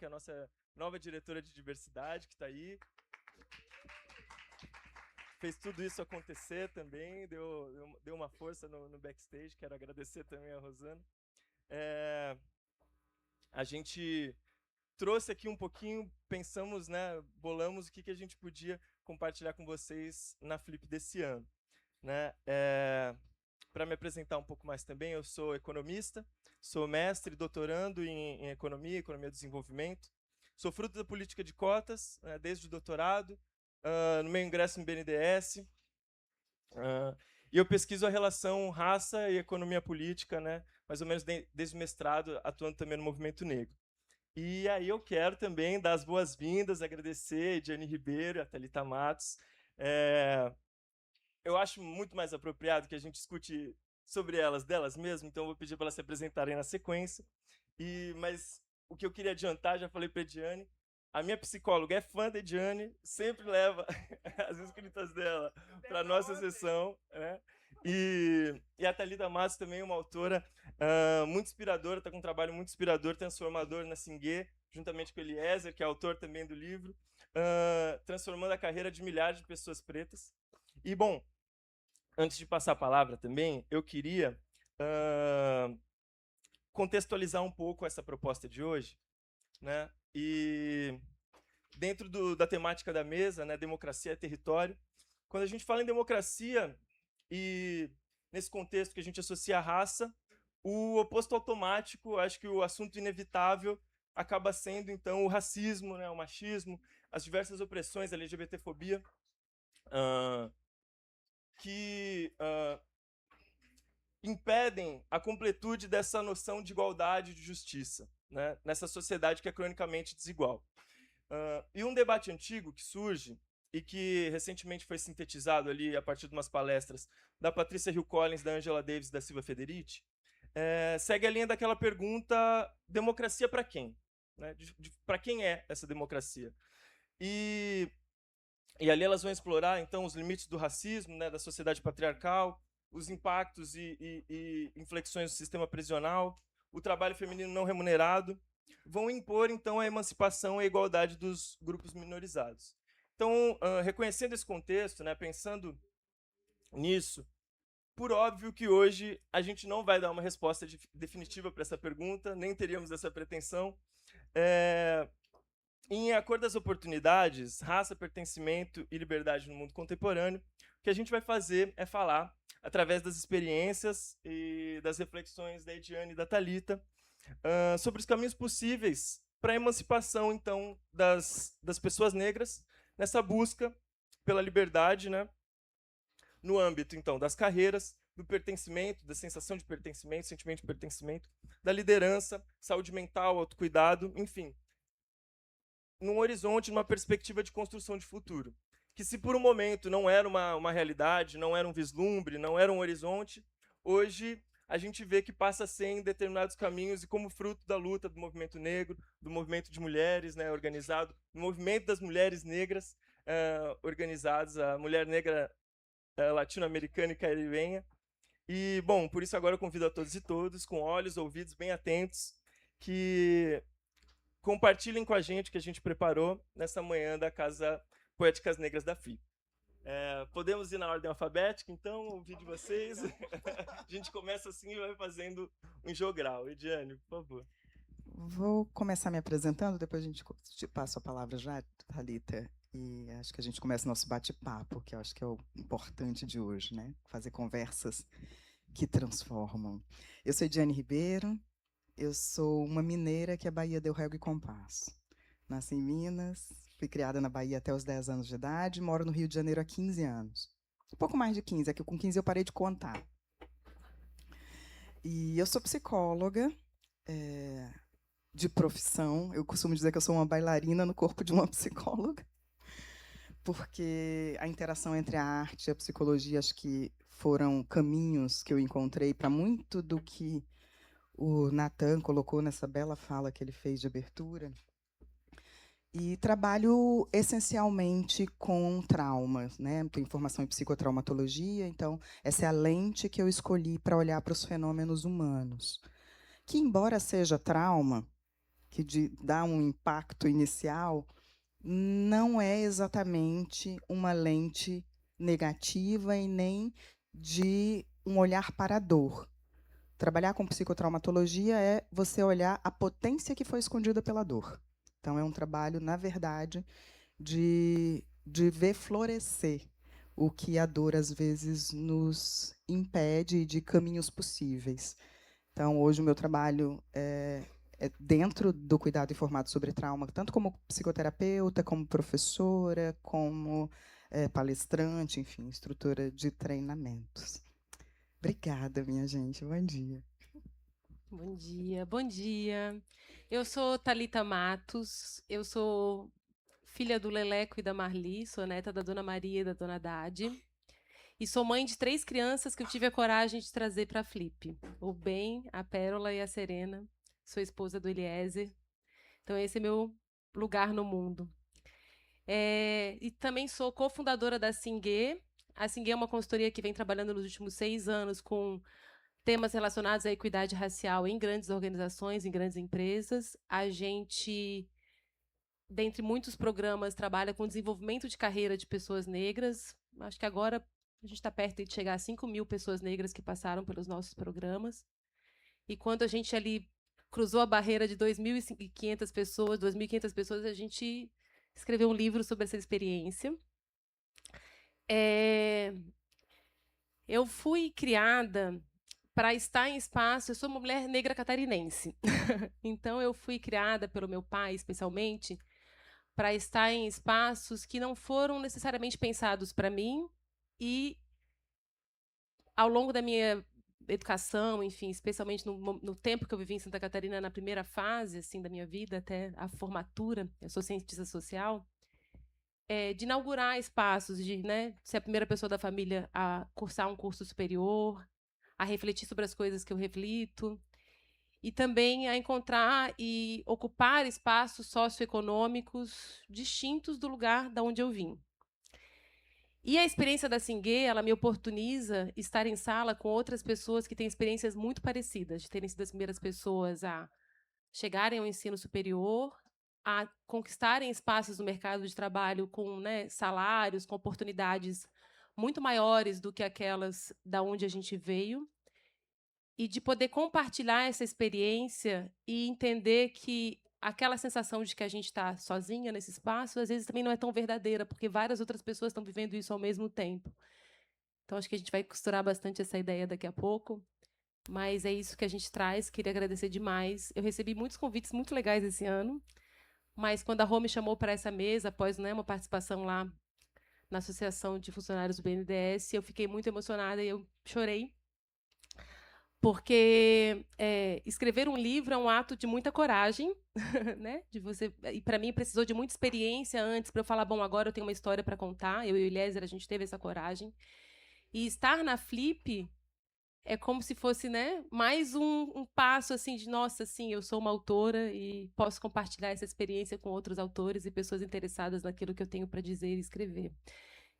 que é a nossa nova diretora de diversidade, que está aí. Fez tudo isso acontecer também, deu uma força no backstage. Quero agradecer também a Rosana. A gente trouxe aqui um pouquinho, pensamos, né, bolamos o que a gente podia compartilhar com vocês na Flip desse ano. Né? Para me apresentar um pouco mais também, eu sou economista, sou mestre e doutorando em economia do desenvolvimento. Sou fruto da política de cotas, desde o doutorado, no meu ingresso no BNDES. E eu pesquiso a relação raça e economia política, né, mais ou menos desde o mestrado, atuando também no movimento negro. E aí eu quero também dar as boas-vindas, agradecer a Ediane Ribeiro, a Thalita Matos. Eu acho muito mais apropriado que a gente escute sobre delas mesmas, então eu vou pedir para elas se apresentarem na sequência. Mas o que eu queria adiantar, já falei para a Ediane, a minha psicóloga é fã da Ediane, sempre leva as escritas dela para a nossa sessão. Né? E a Thalita Matos também é uma autora muito inspiradora, está com um trabalho muito inspirador, transformador na Singuê, juntamente com Eliezer, que é autor também do livro, transformando a carreira de milhares de pessoas pretas. E, bom, antes de passar a palavra também, eu queria contextualizar um pouco essa proposta de hoje, né? E dentro da temática da mesa, né, democracia é território. Quando a gente fala em democracia e nesse contexto que a gente associa a raça, o oposto automático, acho que o assunto inevitável acaba sendo, então, o racismo, né, o machismo, as diversas opressões, a LGBTfobia, que impedem a completude dessa noção de igualdade e de justiça, né, nessa sociedade que é cronicamente desigual. E um debate antigo que surge e que recentemente foi sintetizado ali a partir de umas palestras da Patrícia Hill Collins, da Angela Davis e da Silvia Federici, segue a linha daquela pergunta: democracia para quem? Né? Para quem é essa democracia? E ali elas vão explorar, então, os limites do racismo, né, da sociedade patriarcal, os impactos e inflexões do sistema prisional, o trabalho feminino não remunerado, vão impor, então, a emancipação e a igualdade dos grupos minorizados. Então, reconhecendo esse contexto, né, pensando nisso, por óbvio que hoje a gente não vai dar uma resposta definitiva para essa pergunta, nem teríamos essa pretensão. Em A Cor das Oportunidades, Raça, Pertencimento e Liberdade no Mundo Contemporâneo, o que a gente vai fazer é falar, através das experiências e das reflexões da Ediane e da Thalita, sobre os caminhos possíveis para a emancipação, então, das pessoas negras nessa busca pela liberdade, né, no âmbito, então, das carreiras, do pertencimento, da sensação de pertencimento, sentimento de pertencimento, da liderança, saúde mental, autocuidado, enfim, num horizonte, numa perspectiva de construção de futuro. Que se por um momento não era uma realidade, não era um vislumbre, não era um horizonte, hoje a gente vê que passa a ser em determinados caminhos e como fruto da luta do movimento negro, do movimento de mulheres, né, organizado, do movimento das mulheres negras organizadas, a mulher negra latino-americana e caribenha. E, bom, por isso agora eu convido a todos e todas, com olhos, ouvidos bem atentos, que compartilhem com a gente o que a gente preparou nessa manhã da Casa Poéticas Negras da FLIP. Podemos ir na ordem alfabética, então, ouvir de vocês. A gente começa assim e vai fazendo um jogral. Ediane, por favor. Vou começar me apresentando, depois a gente te passa a palavra já, Thalita. E acho que a gente começa nosso bate-papo, que eu acho que é o importante de hoje, né? Fazer conversas que transformam. Eu sou Ediane Ribeiro, eu sou uma mineira que a Bahia deu régua e compasso. Nasci em Minas, fui criada na Bahia até os 10 anos de idade, moro no Rio de Janeiro há 15 anos. Um pouco mais de 15, é que com 15 eu parei de contar. E eu sou psicóloga, de profissão. Eu costumo dizer que eu sou uma bailarina no corpo de uma psicóloga, porque a interação entre a arte e a psicologia, acho que foram caminhos que eu encontrei para muito do que o Nathan colocou nessa bela fala que ele fez de abertura. E trabalho essencialmente com traumas, né? Tenho formação em psicotraumatologia, então essa é a lente que eu escolhi para olhar para os fenômenos humanos, que, embora seja trauma, que dá um impacto inicial, não é exatamente uma lente negativa e nem de um olhar para a dor. Trabalhar com psicotraumatologia é você olhar a potência que foi escondida pela dor. Então, é um trabalho, na verdade, de ver florescer o que a dor, às vezes, nos impede de caminhos possíveis. Então, hoje, o meu trabalho é dentro do cuidado informado sobre trauma, tanto como psicoterapeuta, como professora, como palestrante, enfim, instrutora de treinamentos. Obrigada, minha gente. Bom dia. Bom dia, bom dia. Eu sou Thalita Matos, eu sou filha do Leleco e da Marli, sou neta da Dona Maria e da Dona Dade. E sou mãe de 3 crianças que eu tive a coragem de trazer para a Flip. O Ben, a Pérola e a Serena. Sou esposa do Eliezer. Então esse é meu lugar no mundo. E também sou cofundadora da Singuê. A Singuê é uma consultoria que vem trabalhando nos últimos 6 anos com temas relacionados à equidade racial em grandes organizações, em grandes empresas. A gente, dentre muitos programas, trabalha com desenvolvimento de carreira de pessoas negras. Acho que agora a gente está perto de chegar a 5.000 pessoas negras que passaram pelos nossos programas. E quando a gente ali cruzou a barreira de 2.500 pessoas, a gente escreveu um livro sobre essa experiência. Eu fui criada para estar em espaço. Eu sou uma mulher negra catarinense. Então, eu fui criada pelo meu pai, especialmente, para estar em espaços que não foram necessariamente pensados para mim. E, ao longo da minha educação, enfim, especialmente no tempo que eu vivi em Santa Catarina, na primeira fase assim da minha vida, até a formatura, eu sou cientista social, de inaugurar espaços, de ser a primeira pessoa da família a cursar um curso superior, a refletir sobre as coisas que eu reflito, e também a encontrar e ocupar espaços socioeconômicos distintos do lugar da onde eu vim. E a experiência da Singuê, ela me oportuniza estar em sala com outras pessoas que têm experiências muito parecidas, de terem sido as primeiras pessoas a chegarem ao ensino superior, a conquistarem espaços no mercado de trabalho com salários, com oportunidades muito maiores do que aquelas da onde a gente veio, e de poder compartilhar essa experiência e entender que aquela sensação de que a gente está sozinha nesse espaço, às vezes também não é tão verdadeira, porque várias outras pessoas estão vivendo isso ao mesmo tempo. Então, acho que a gente vai costurar bastante essa ideia daqui a pouco, mas é isso que a gente traz. Queria agradecer demais. Eu recebi muitos convites muito legais esse ano, mas quando a Rô me chamou para essa mesa, após uma participação lá na Associação de Funcionários do BNDES, eu fiquei muito emocionada e eu chorei, porque escrever um livro é um ato de muita coragem, né? E para mim precisou de muita experiência antes para eu falar, bom, agora eu tenho uma história para contar. Eu e o Eliezer, a gente teve essa coragem. E estar na Flip é como se fosse, mais um passo assim de, nossa, sim, eu sou uma autora e posso compartilhar essa experiência com outros autores e pessoas interessadas naquilo que eu tenho para dizer e escrever.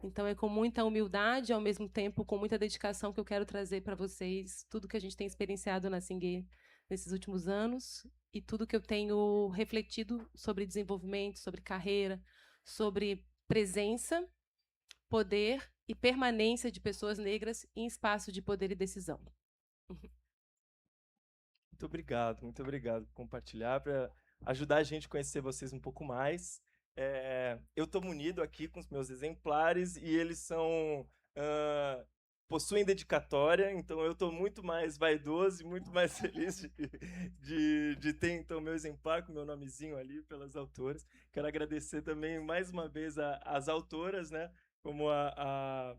Então, é com muita humildade, ao mesmo tempo com muita dedicação, que eu quero trazer para vocês tudo que a gente tem experienciado na Singuê nesses últimos anos e tudo que eu tenho refletido sobre desenvolvimento, sobre carreira, sobre presença, poder e permanência de pessoas negras em espaço de poder e decisão. Muito obrigado por compartilhar, para ajudar a gente a conhecer vocês um pouco mais. Eu estou munido aqui com os meus exemplares e eles possuem dedicatória, então eu estou muito mais vaidoso e muito mais feliz de ter então meu exemplar com meu nomezinho ali pelas autoras. Quero agradecer também mais uma vez as autoras, né? Como a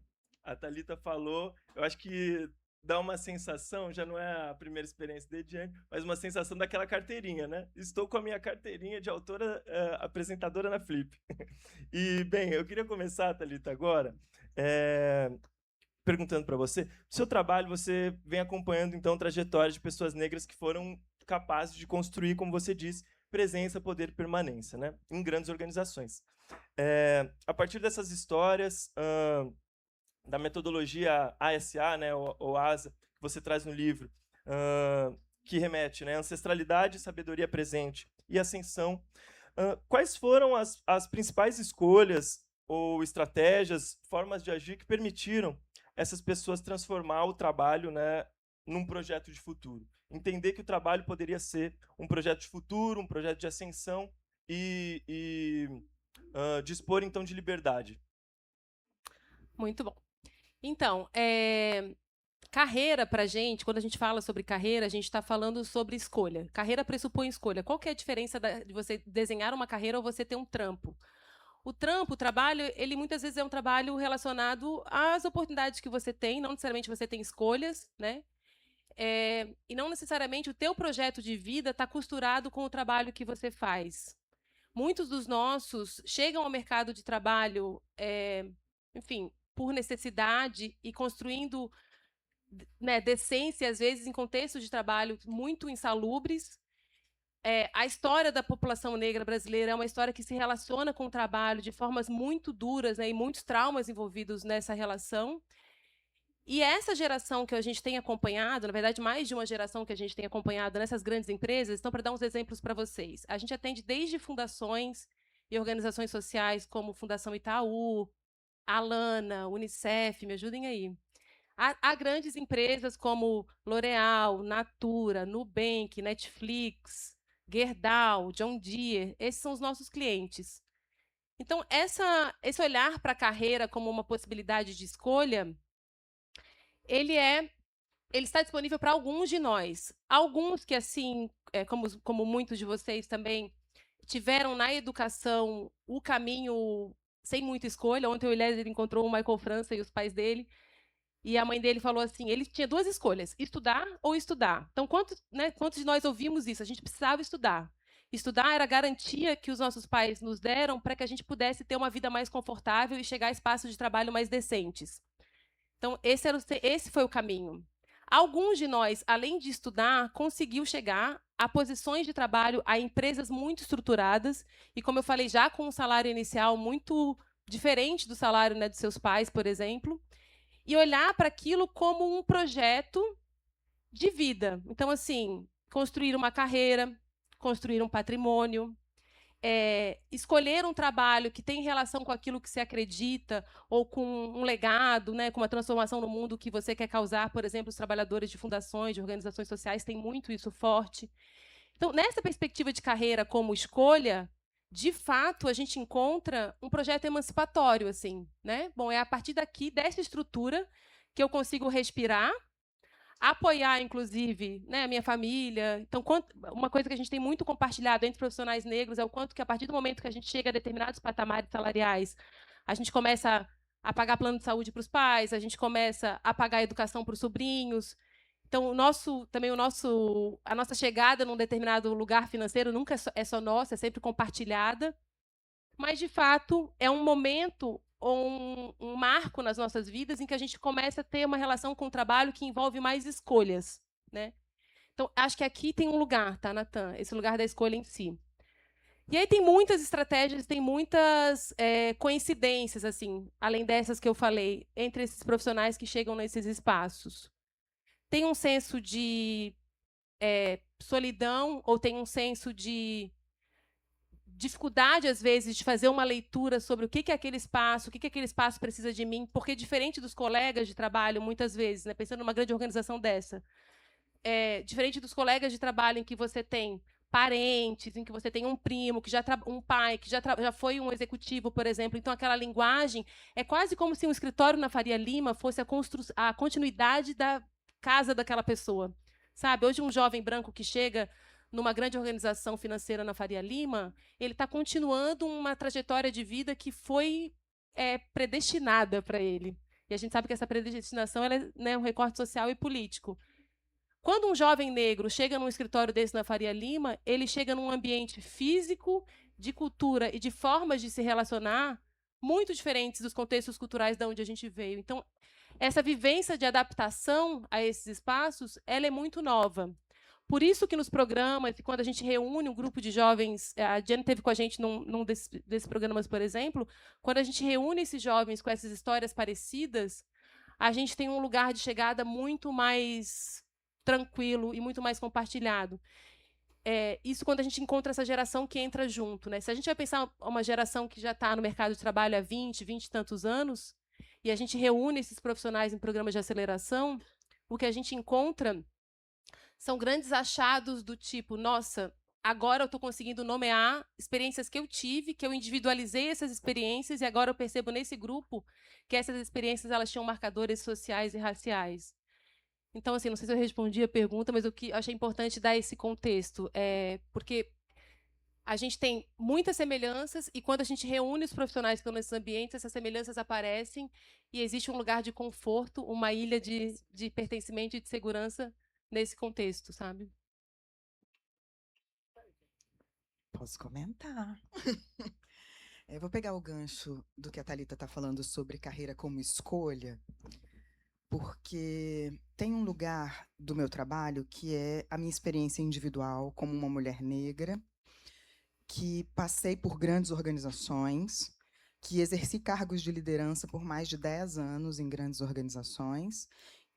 Thalita falou, eu acho que dá uma sensação, já não é a primeira experiência da Ediane, mas uma sensação daquela carteirinha, né? Estou com a minha carteirinha de autora apresentadora na Flip. E, bem, eu queria começar, Thalita, agora, perguntando para você, no seu trabalho você vem acompanhando, então, trajetórias de pessoas negras que foram capazes de construir, como você disse, presença, poder e permanência, né? Em grandes organizações. A partir dessas histórias, da metodologia ASA, né, ou ASA, que você traz no livro, que remete, né, ancestralidade, sabedoria presente e ascensão. Quais foram as principais escolhas ou estratégias, formas de agir que permitiram essas pessoas transformar o trabalho, né, num projeto de futuro? Entender que o trabalho poderia ser um projeto de futuro, um projeto de ascensão e dispor, então, de liberdade. Muito bom. Então, carreira para a gente, quando a gente fala sobre carreira, a gente está falando sobre escolha. Carreira pressupõe escolha. Qual que é a diferença de você desenhar uma carreira ou você ter um trampo? O trampo, o trabalho, ele muitas vezes é um trabalho relacionado às oportunidades que você tem, não necessariamente você tem escolhas, né? E não necessariamente o teu projeto de vida está costurado com o trabalho que você faz. Muitos dos nossos chegam ao mercado de trabalho, enfim, por necessidade e construindo, né, decência, às vezes, em contextos de trabalho muito insalubres. A história da população negra brasileira é uma história que se relaciona com o trabalho de formas muito duras, né, e muitos traumas envolvidos nessa relação. E essa geração que a gente tem acompanhado, na verdade, mais de uma geração que a gente tem acompanhado nessas grandes empresas, então, para dar uns exemplos para vocês, a gente atende desde fundações e organizações sociais como Fundação Itaú, Alana, Unicef, me ajudem aí. Há grandes empresas como L'Oréal, Natura, Nubank, Netflix, Gerdau, John Deere, esses são os nossos clientes. Então, esse olhar para a carreira como uma possibilidade de escolha, ele está disponível para alguns de nós. Alguns que, assim, como muitos de vocês também, tiveram na educação o caminho sem muita escolha. Ontem o Eliezer encontrou o Michael França e os pais dele, e a mãe dele falou assim, ele tinha duas escolhas, estudar ou estudar. Então, quantos de nós ouvimos isso? A gente precisava estudar. Estudar era a garantia que os nossos pais nos deram para que a gente pudesse ter uma vida mais confortável e chegar a espaços de trabalho mais decentes. Então, esse foi o caminho. Alguns de nós, além de estudar, conseguiu chegar a posições de trabalho, a empresas muito estruturadas, e, como eu falei, já com um salário inicial muito diferente do salário, né, dos seus pais, por exemplo, e olhar para aquilo como um projeto de vida. Então, assim, construir uma carreira, construir um patrimônio, escolher um trabalho que tem relação com aquilo que você acredita, ou com um legado, né, com uma transformação no mundo que você quer causar. Por exemplo, os trabalhadores de fundações, de organizações sociais, têm muito isso forte. Então, nessa perspectiva de carreira como escolha, de fato, a gente encontra um projeto emancipatório, assim, né? Bom, é a partir daqui, dessa estrutura, que eu consigo respirar, apoiar, inclusive, né, a minha família. Então, uma coisa que a gente tem muito compartilhado entre profissionais negros é o quanto que, a partir do momento que a gente chega a determinados patamares salariais, a gente começa a pagar plano de saúde para os pais, a gente começa a pagar a educação para os sobrinhos. Então, a nossa chegada num determinado lugar financeiro nunca é só nossa, é sempre compartilhada. Mas, de fato, é um momento ou um marco nas nossas vidas em que a gente começa a ter uma relação com o trabalho que envolve mais escolhas, né? Então, acho que aqui tem um lugar, tá, Natan? Esse lugar da escolha em si. E aí tem muitas estratégias, tem muitas coincidências, assim, além dessas que eu falei, entre esses profissionais que chegam nesses espaços. Tem um senso de solidão, ou tem um senso de dificuldade, às vezes, de fazer uma leitura sobre o que é aquele espaço, o que aquele espaço precisa de mim, porque, diferente dos colegas de trabalho, muitas vezes, né, pensando numa grande organização dessa, diferente dos colegas de trabalho em que você tem parentes, em que você tem um primo, um pai, que já foi um executivo, por exemplo. Então, aquela linguagem é quase como se um escritório na Faria Lima fosse a continuidade da casa daquela pessoa. Sabe? Hoje, um jovem branco que chega numa grande organização financeira na Faria Lima, ele está continuando uma trajetória de vida que foi predestinada para ele. E a gente sabe que essa predestinação ela é, né, um recorte social e político. Quando um jovem negro chega num escritório desse na Faria Lima, ele chega num ambiente físico, de cultura e de formas de se relacionar muito diferentes dos contextos culturais de onde a gente veio. Então, essa vivência de adaptação a esses espaços, ela é muito nova. Por isso que nos programas, e quando a gente reúne um grupo de jovens, a Diane teve com a gente num desses programas, por exemplo, quando a gente reúne esses jovens com essas histórias parecidas, a gente tem um lugar de chegada muito mais tranquilo e muito mais compartilhado. isso quando a gente encontra essa geração que entra junto, né? Se a gente vai pensar uma geração que já está no mercado de trabalho há 20 e tantos anos, e a gente reúne esses profissionais em programas de aceleração, o que a gente encontra são grandes achados do tipo, nossa, agora eu estou conseguindo nomear experiências que eu tive, que eu individualizei essas experiências, e agora eu percebo nesse grupo que essas experiências elas tinham marcadores sociais e raciais. Então, assim, não sei se eu respondi a pergunta, mas o que achei importante dar esse contexto, porque a gente tem muitas semelhanças e quando a gente reúne os profissionais que estão nesses ambientes, essas semelhanças aparecem e existe um lugar de conforto, uma ilha de pertencimento e de segurança nesse contexto, sabe? Posso comentar. Eu vou pegar o gancho do que a Thalita está falando sobre carreira como escolha, porque tem um lugar do meu trabalho que é a minha experiência individual como uma mulher negra, que passei por grandes organizações, que exerci cargos de liderança por mais de 10 anos em grandes organizações,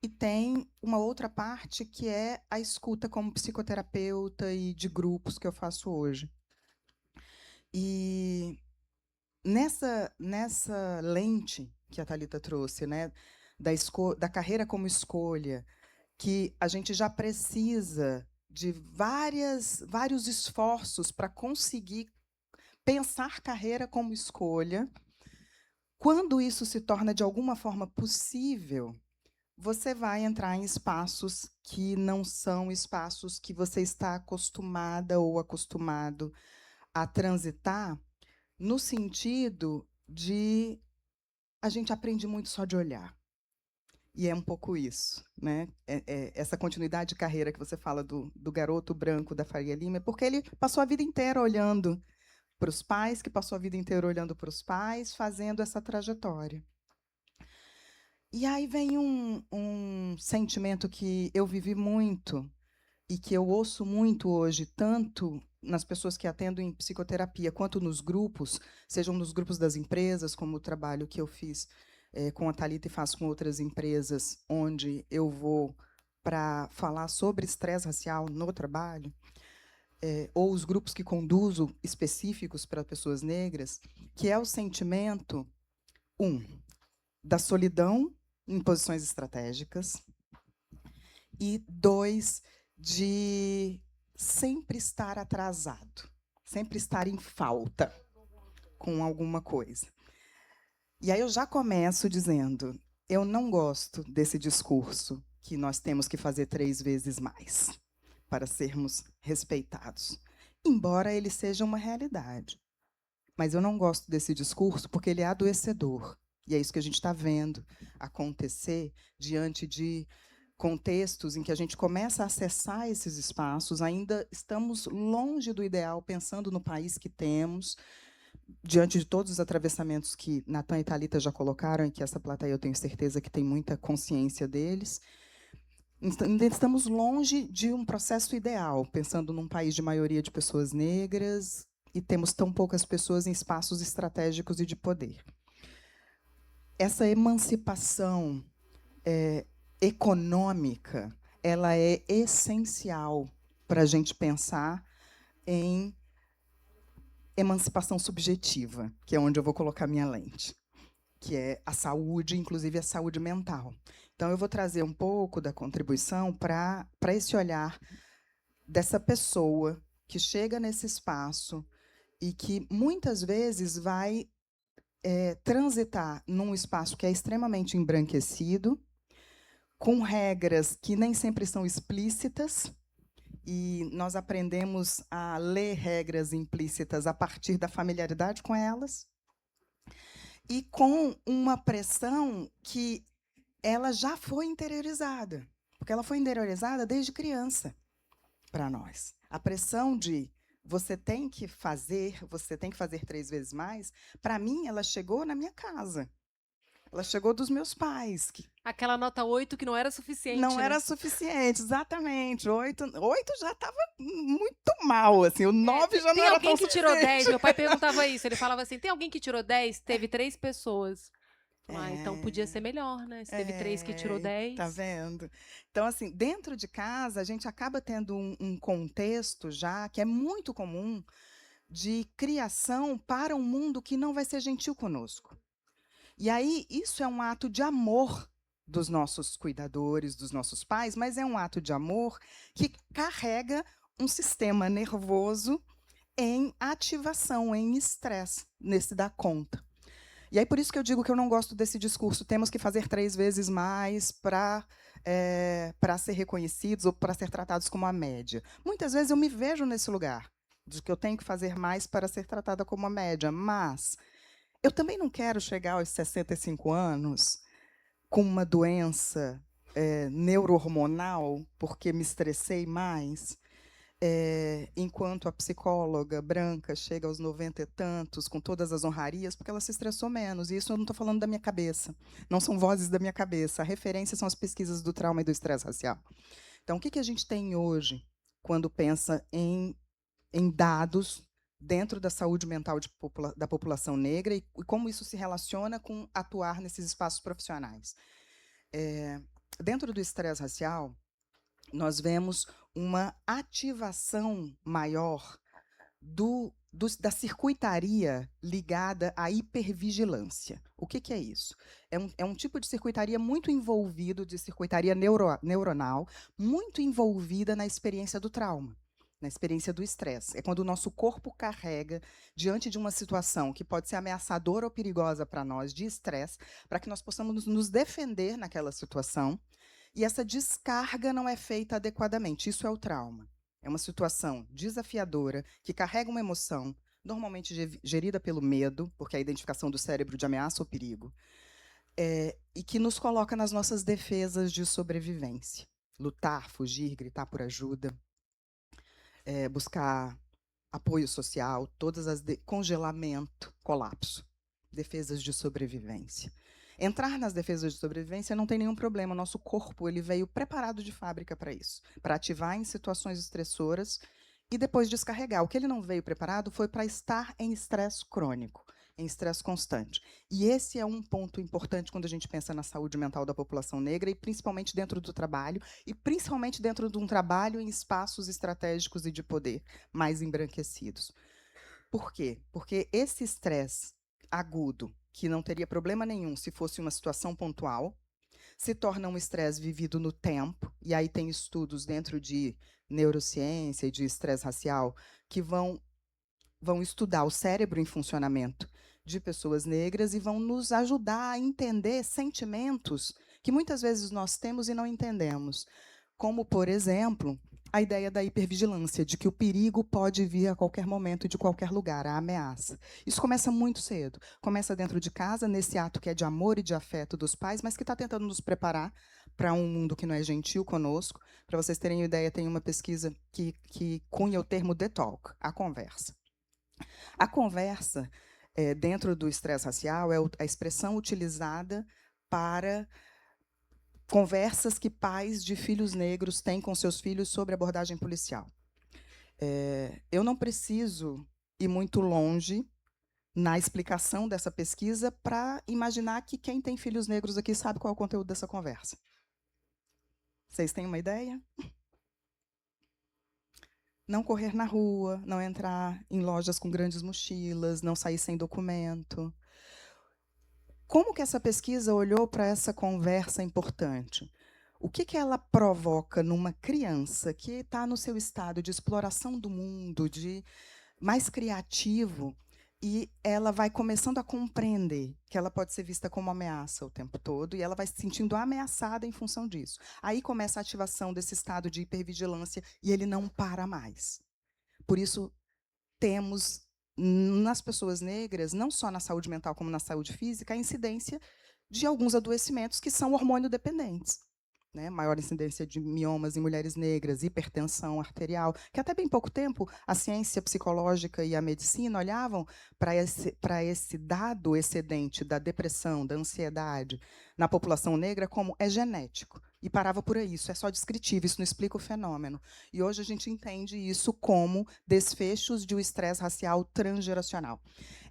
e tem uma outra parte que é a escuta como psicoterapeuta e de grupos que eu faço hoje. E nessa lente que a Thalita trouxe, né, da carreira como escolha, que a gente já precisa de vários esforços para conseguir pensar carreira como escolha. Quando isso se torna de alguma forma possível, você vai entrar em espaços que não são espaços que você está acostumada ou acostumado a transitar, no sentido de a gente aprende muito só de olhar. E é um pouco isso, né? Essa continuidade de carreira que você fala do garoto branco da Faria Lima, é porque ele passou a vida inteira olhando para os pais, que passou a vida inteira olhando para os pais, fazendo essa trajetória. E aí vem um sentimento que eu vivi muito e que eu ouço muito hoje, tanto nas pessoas que atendo em psicoterapia, quanto nos grupos, sejam nos grupos das empresas, como o trabalho que eu fiz com a Thalita e faço com outras empresas, onde eu vou para falar sobre estresse racial no trabalho, ou os grupos que conduzo específicos para pessoas negras, que é o sentimento, da solidão em posições estratégicas, e 2, de sempre estar atrasado, sempre estar em falta com alguma coisa. E aí eu já começo dizendo, eu não gosto desse discurso que nós temos que fazer 3 vezes mais para sermos respeitados, embora ele seja uma realidade. Mas eu não gosto desse discurso porque ele é adoecedor. E é isso que a gente está vendo acontecer diante de contextos em que a gente começa a acessar esses espaços, ainda estamos longe do ideal, pensando no país que temos, diante de todos os atravessamentos que Natan e Thalita já colocaram, e que essa plateia eu tenho certeza que tem muita consciência deles. Ainda estamos longe de um processo ideal, pensando num país de maioria de pessoas negras, e temos tão poucas pessoas em espaços estratégicos e de poder. Essa emancipação econômica, ela é essencial para a gente pensar em emancipação subjetiva, que é onde eu vou colocar minha lente, que é a saúde, inclusive a saúde mental. Então, eu vou trazer um pouco da contribuição para esse olhar dessa pessoa que chega nesse espaço e que, muitas vezes, vai transitar num espaço que é extremamente embranquecido, com regras que nem sempre são explícitas, e nós aprendemos a ler regras implícitas a partir da familiaridade com elas, e com uma pressão que ela já foi interiorizada, porque ela foi interiorizada desde criança para nós. A pressão de você tem que fazer 3 vezes mais, para mim, ela chegou na minha casa. Ela chegou dos meus pais. Aquela nota 8 que não era suficiente. Não era suficiente, exatamente. 8 já estava muito mal, assim. O 9 já não era tão suficiente. Tem alguém que tirou 10? Meu pai perguntava isso. Ele falava assim, tem alguém que tirou 10? Teve 3 pessoas. Falou, então podia ser melhor, né? Se teve 3 que tirou 10. Tá vendo? Então, assim, dentro de casa, a gente acaba tendo um contexto já que é muito comum de criação para um mundo que não vai ser gentil conosco. E aí, isso é um ato de amor dos nossos cuidadores, dos nossos pais, mas é um ato de amor que carrega um sistema nervoso em ativação, em estresse, nesse dar conta. E aí, por isso que eu digo que eu não gosto desse discurso, temos que fazer 3 vezes mais para ser reconhecidos ou para ser tratados como a média. Muitas vezes eu me vejo nesse lugar, de que eu tenho que fazer mais para ser tratada como a média, mas eu também não quero chegar aos 65 anos com uma doença neurohormonal, porque me estressei mais, enquanto a psicóloga branca chega aos 90 e tantos, com todas as honrarias, porque ela se estressou menos. E isso eu não estou falando da minha cabeça. Não são vozes da minha cabeça. A referência são as pesquisas do trauma e do estresse racial. Então, o que a gente tem hoje, quando pensa em dados dentro da saúde mental da população negra e como isso se relaciona com atuar nesses espaços profissionais? Dentro do estresse racial, nós vemos uma ativação maior da circuitaria ligada à hipervigilância. O que é isso? É um tipo de circuitaria muito envolvido, de circuitaria neuronal, muito envolvida na experiência do trauma, na experiência do estresse. É quando o nosso corpo carrega, diante de uma situação que pode ser ameaçadora ou perigosa para nós, de estresse, para que nós possamos nos defender naquela situação. E essa descarga não é feita adequadamente. Isso é o trauma. É uma situação desafiadora, que carrega uma emoção, normalmente gerida pelo medo, porque é a identificação do cérebro de ameaça ou perigo, e que nos coloca nas nossas defesas de sobrevivência. Lutar, fugir, gritar por ajuda, buscar apoio social, congelamento, colapso. Defesas de sobrevivência. Entrar nas defesas de sobrevivência não tem nenhum problema. O nosso corpo ele veio preparado de fábrica para isso, para ativar em situações estressoras e depois descarregar. O que ele não veio preparado foi para estar em estresse crônico, em estresse constante. E esse é um ponto importante quando a gente pensa na saúde mental da população negra, e principalmente dentro do trabalho, e principalmente dentro de um trabalho em espaços estratégicos e de poder mais embranquecidos. Por quê? Porque esse estresse agudo, que não teria problema nenhum se fosse uma situação pontual, se torna um estresse vivido no tempo, e aí tem estudos dentro de neurociência e de estresse racial que vão estudar o cérebro em funcionamento de pessoas negras e vão nos ajudar a entender sentimentos que muitas vezes nós temos e não entendemos. Como, por exemplo, a ideia da hipervigilância, de que o perigo pode vir a qualquer momento e de qualquer lugar, a ameaça. Isso começa muito cedo. Começa dentro de casa, nesse ato que é de amor e de afeto dos pais, mas que está tentando nos preparar para um mundo que não é gentil conosco. Para vocês terem ideia, tem uma pesquisa que cunha o termo The Talk, a conversa. A conversa, dentro do estresse racial, é a expressão utilizada para conversas que pais de filhos negros têm com seus filhos sobre abordagem policial. Eu não preciso ir muito longe na explicação dessa pesquisa para imaginar que quem tem filhos negros aqui sabe qual é o conteúdo dessa conversa. Vocês têm uma ideia? Não correr na rua, não entrar em lojas com grandes mochilas, não sair sem documento. Como que essa pesquisa olhou para essa conversa importante? O que ela provoca numa criança que está no seu estado de exploração do mundo, de mais criativo, e ela vai começando a compreender que ela pode ser vista como ameaça o tempo todo, e ela vai se sentindo ameaçada em função disso. Aí começa a ativação desse estado de hipervigilância, e ele não para mais. Por isso, temos nas pessoas negras, não só na saúde mental como na saúde física, a incidência de alguns adoecimentos que são hormônio-dependentes. Né? Maior incidência de miomas em mulheres negras, hipertensão arterial, que até bem pouco tempo a ciência psicológica e a medicina olhavam para esse dado excedente da depressão, da ansiedade na população negra como é genético. e parava por aí. Isso é só descritivo, isso não explica o fenômeno. E hoje a gente entende isso como desfechos de um estresse racial transgeracional.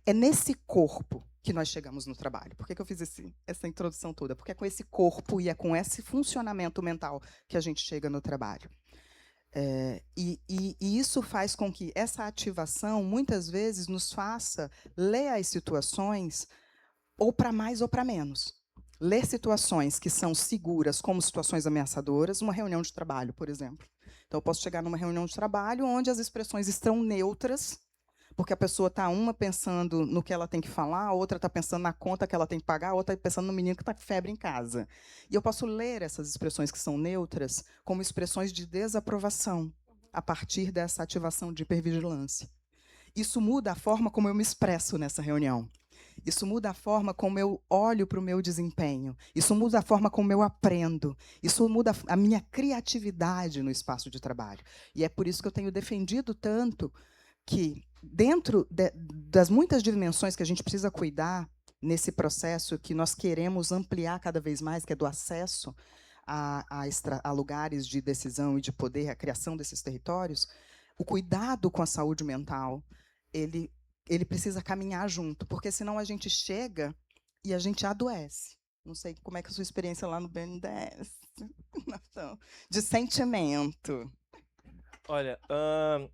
É nesse corpo que nós chegamos no trabalho. Por que eu fiz essa introdução toda? Porque é com esse corpo e é com esse funcionamento mental que a gente chega no trabalho. E isso faz com que essa ativação, muitas vezes, nos faça ler as situações ou para mais ou para menos. Ler situações que são seguras como situações ameaçadoras, uma reunião de trabalho, por exemplo. Então, eu posso chegar numa reunião de trabalho onde as expressões estão neutras, porque a pessoa está uma pensando no que ela tem que falar, a outra está pensando na conta que ela tem que pagar, a outra está pensando no menino que está com febre em casa. E eu posso ler essas expressões que são neutras como expressões de desaprovação a partir dessa ativação de hipervigilância. Isso muda a forma como eu me expresso nessa reunião. Isso muda a forma como eu olho para o meu desempenho. Isso muda a forma como eu aprendo. Isso muda a minha criatividade no espaço de trabalho. E é por isso que eu tenho defendido tanto que, dentro das muitas dimensões que a gente precisa cuidar nesse processo que nós queremos ampliar cada vez mais, que é do acesso a lugares de decisão e de poder, a criação desses territórios, o cuidado com a saúde mental, ele precisa caminhar junto, porque senão a gente chega e a gente adoece. Não sei como é que é a sua experiência lá no BNDES, de sentimento. Olha,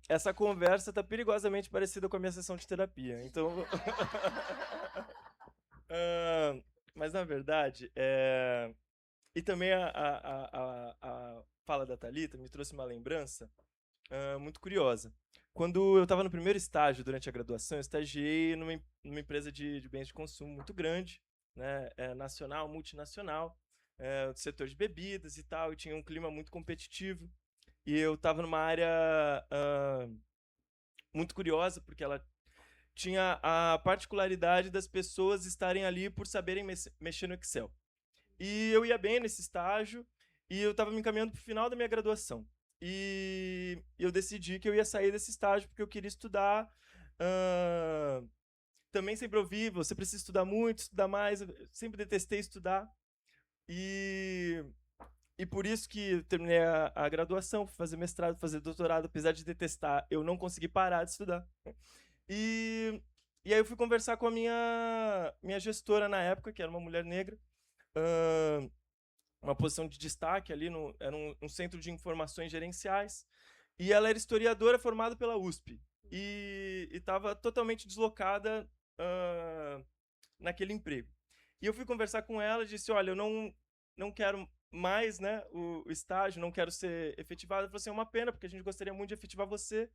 essa conversa está perigosamente parecida com a minha sessão de terapia. Então, mas na verdade, e também a fala da Thalita me trouxe uma lembrança muito curiosa. Quando eu estava no primeiro estágio durante a graduação, eu estagiei numa empresa de bens de consumo muito grande, né, nacional, multinacional, do setor de bebidas e tal, e tinha um clima muito competitivo. E eu estava numa área muito curiosa, porque ela tinha a particularidade das pessoas estarem ali por saberem mexer no Excel. E eu ia bem nesse estágio, e eu estava me encaminhando para o final da minha graduação. E eu decidi que eu ia sair desse estágio, porque eu queria estudar. Também sempre ouvi, você precisa estudar muito, estudar mais. Eu sempre detestei estudar. E por isso que eu terminei a graduação, fui fazer mestrado, fazer doutorado, apesar de detestar, eu não consegui parar de estudar. E aí eu fui conversar com a minha gestora na época, que era uma mulher negra, uma posição de destaque ali, era um centro de informações gerenciais, e ela era historiadora formada pela USP, e estava totalmente deslocada naquele emprego. E eu fui conversar com ela e disse, olha, eu não quero mais, né, o estágio, não quero ser efetivado. Ela falou assim, é uma pena, porque a gente gostaria muito de efetivar você.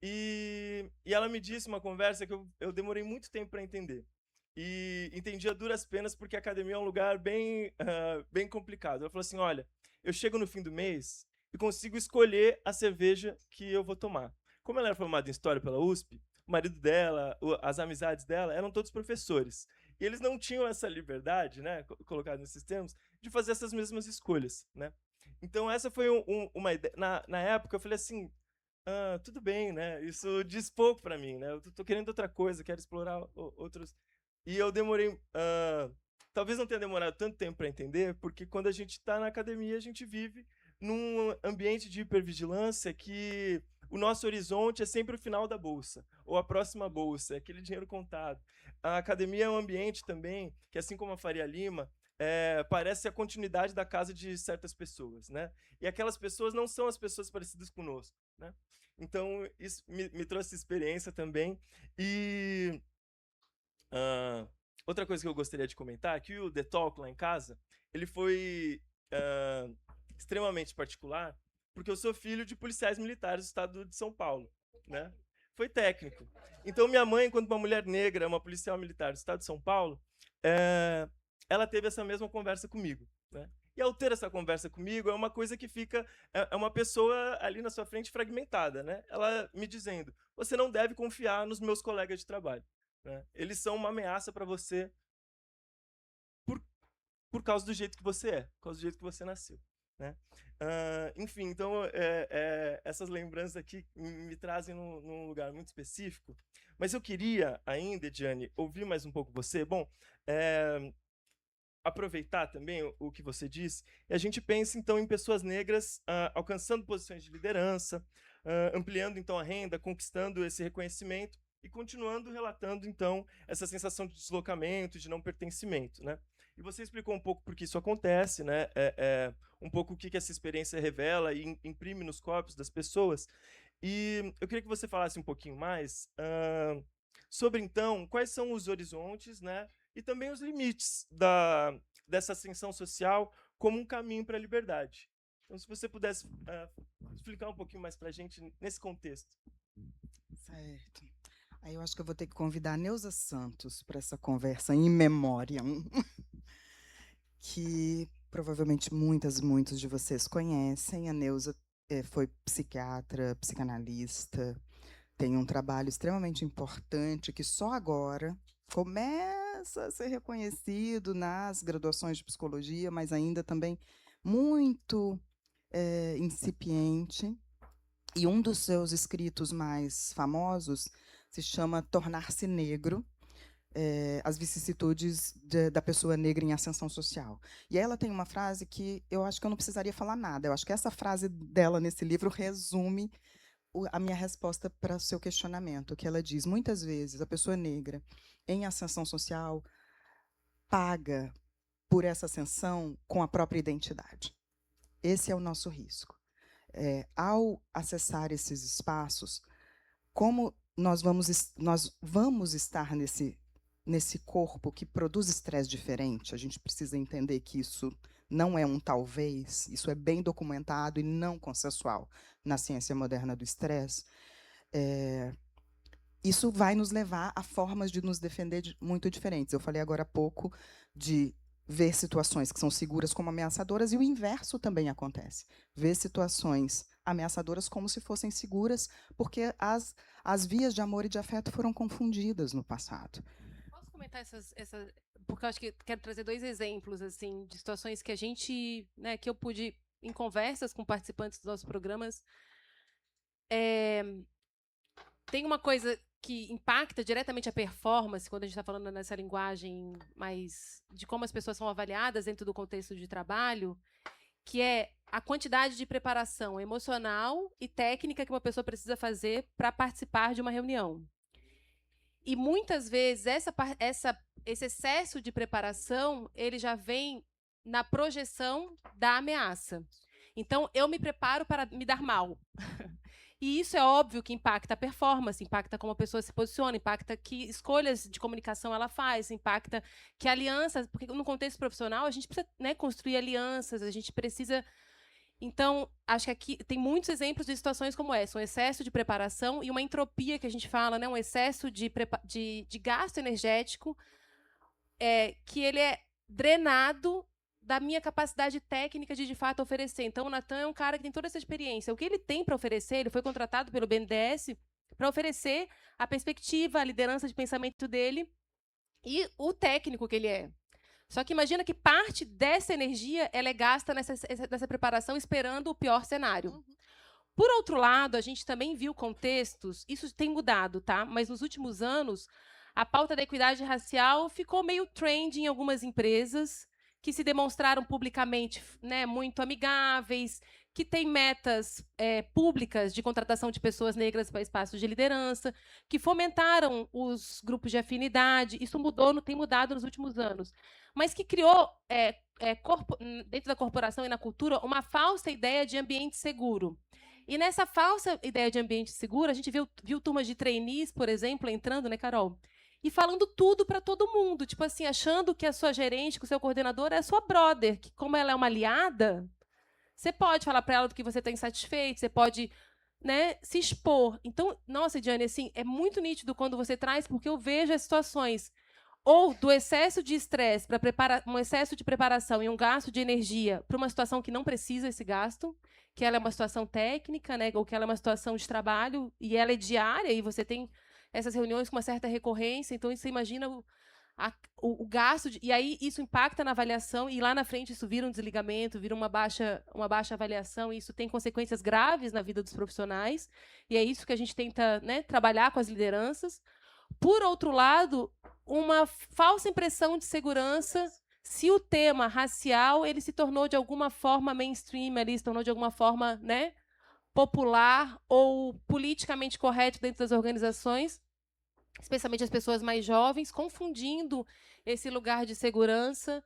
E ela me disse uma conversa que eu demorei muito tempo para entender. E entendi a duras penas, porque a academia é um lugar bem complicado. Ela falou assim, olha, eu chego no fim do mês e consigo escolher a cerveja que eu vou tomar. Como ela era formada em História pela USP, o marido dela, as amizades dela, eram todos professores. E eles não tinham essa liberdade, né, colocado nesses termos, de fazer essas mesmas escolhas, né? Então essa foi uma ideia. Na época eu falei assim, tudo bem, né? Isso diz pouco para mim, né? Eu tô querendo outra coisa, quero explorar outros. E eu demorei, talvez não tenha demorado tanto tempo para entender, porque quando a gente está na academia a gente vive num ambiente de hipervigilância que o nosso horizonte é sempre o final da bolsa, ou a próxima bolsa, é aquele dinheiro contado. A academia é um ambiente também que, assim como a Faria Lima, parece a continuidade da casa de certas pessoas, né? E aquelas pessoas não são as pessoas parecidas conosco, né? Então, isso me trouxe experiência também. E outra coisa que eu gostaria de comentar é que o The Talk lá em casa, ele foi extremamente particular, porque eu sou filho de policiais militares do estado de São Paulo, né? Foi técnico. Então, minha mãe, enquanto uma mulher negra, uma policial militar do estado de São Paulo, ela teve essa mesma conversa comigo, né? E ao ter essa conversa comigo, é uma coisa que fica... É uma pessoa ali na sua frente fragmentada, né? Ela me dizendo, você não deve confiar nos meus colegas de trabalho, né? Eles são uma ameaça para você por causa do jeito que você é, por causa do jeito que você nasceu, né? Enfim, então, essas lembranças aqui me trazem num lugar muito específico. Mas eu queria ainda, Ediane, ouvir mais um pouco você. Bom, aproveitar também o que você disse, e a gente pensa, então, em pessoas negras alcançando posições de liderança, ampliando, então, a renda, conquistando esse reconhecimento e continuando relatando, então, essa sensação de deslocamento, de não pertencimento, né? E você explicou um pouco por que isso acontece, né? Um pouco o que essa experiência revela e imprime nos corpos das pessoas. E eu queria que você falasse um pouquinho mais sobre, então, quais são os horizontes, né? E também os limites dessa ascensão social como um caminho para a liberdade. Então, se você pudesse explicar um pouquinho mais para a gente nesse contexto. Certo. Aí eu acho que eu vou ter que convidar a Neuza Santos para essa conversa in memoriam, que provavelmente muitos de vocês conhecem. A Neuza foi psiquiatra, psicanalista, tem um trabalho extremamente importante que só agora começa a ser reconhecido nas graduações de psicologia, mas ainda também muito incipiente. E um dos seus escritos mais famosos se chama Tornar-se Negro, as vicissitudes da pessoa negra em ascensão social. E ela tem uma frase que eu acho que eu não precisaria falar nada. Eu acho que essa frase dela nesse livro resume a minha resposta para o seu questionamento, que ela diz, muitas vezes, a pessoa negra em ascensão social paga por essa ascensão com a própria identidade. Esse é o nosso risco. Ao acessar esses espaços, como nós vamos estar nesse corpo que produz estresse diferente, a gente precisa entender que isso não é um talvez, isso é bem documentado e não consensual na ciência moderna do estresse. Isso vai nos levar a formas de nos defender muito diferentes. Eu falei agora há pouco de ver situações que são seguras como ameaçadoras, e o inverso também acontece. Ver situações ameaçadoras como se fossem seguras, porque as vias de amor e de afeto foram confundidas no passado. Posso comentar porque eu acho que quero trazer 2 exemplos assim de situações que a gente, né, que eu pude em conversas com participantes dos nossos programas. Tem uma coisa que impacta diretamente a performance, quando a gente está falando nessa linguagem mais de como as pessoas são avaliadas dentro do contexto de trabalho, que é a quantidade de preparação emocional e técnica que uma pessoa precisa fazer para participar de uma reunião. E muitas vezes esse excesso de preparação ele já vem na projeção da ameaça. Então, eu me preparo para me dar mal. E isso é óbvio que impacta a performance, impacta como a pessoa se posiciona, impacta que escolhas de comunicação ela faz, impacta que alianças, porque no contexto profissional a gente precisa, né, construir alianças, a gente precisa. Então, acho que aqui tem muitos exemplos de situações como essa, um excesso de preparação e uma entropia que a gente fala, né, um excesso de gasto energético, que ele é drenado da minha capacidade técnica de fato oferecer. Então, o Natan é um cara que tem toda essa experiência. O que ele tem para oferecer, ele foi contratado pelo BNDES para oferecer a perspectiva, a liderança de pensamento dele e o técnico que ele é. Só que imagina que parte dessa energia ela é gasta nessa preparação esperando o pior cenário. Por outro lado, a gente também viu contextos, isso tem mudado, tá? Mas nos últimos anos, a pauta da equidade racial ficou meio trend em algumas empresas, que se demonstraram publicamente, né, muito amigáveis, que têm metas públicas de contratação de pessoas negras para espaços de liderança, que fomentaram os grupos de afinidade. Isso tem mudado nos últimos anos. Mas que criou, dentro da corporação e na cultura, uma falsa ideia de ambiente seguro. E nessa falsa ideia de ambiente seguro, a gente viu turmas de trainees, por exemplo, entrando, né, Carol? E falando tudo para todo mundo, tipo assim, achando que a sua gerente, que o seu coordenador é a sua brother, que como ela é uma aliada, você pode falar para ela do que você está insatisfeito, você pode, né, se expor. Então, nossa, Diane, assim, é muito nítido quando você traz, porque eu vejo as situações ou do excesso de estresse para um excesso de preparação e um gasto de energia para uma situação que não precisa esse gasto, que ela é uma situação técnica, né, ou que ela é uma situação de trabalho e ela é diária e você tem essas reuniões com uma certa recorrência, então você imagina o gasto, e aí isso impacta na avaliação, e lá na frente isso vira um desligamento, vira uma baixa avaliação, e isso tem consequências graves na vida dos profissionais, e é isso que a gente tenta, né, trabalhar com as lideranças. Por outro lado, uma falsa impressão de segurança se o tema racial ele se tornou de alguma forma mainstream, ele se tornou de alguma forma, né, popular ou politicamente correto dentro das organizações, especialmente as pessoas mais jovens, confundindo esse lugar de segurança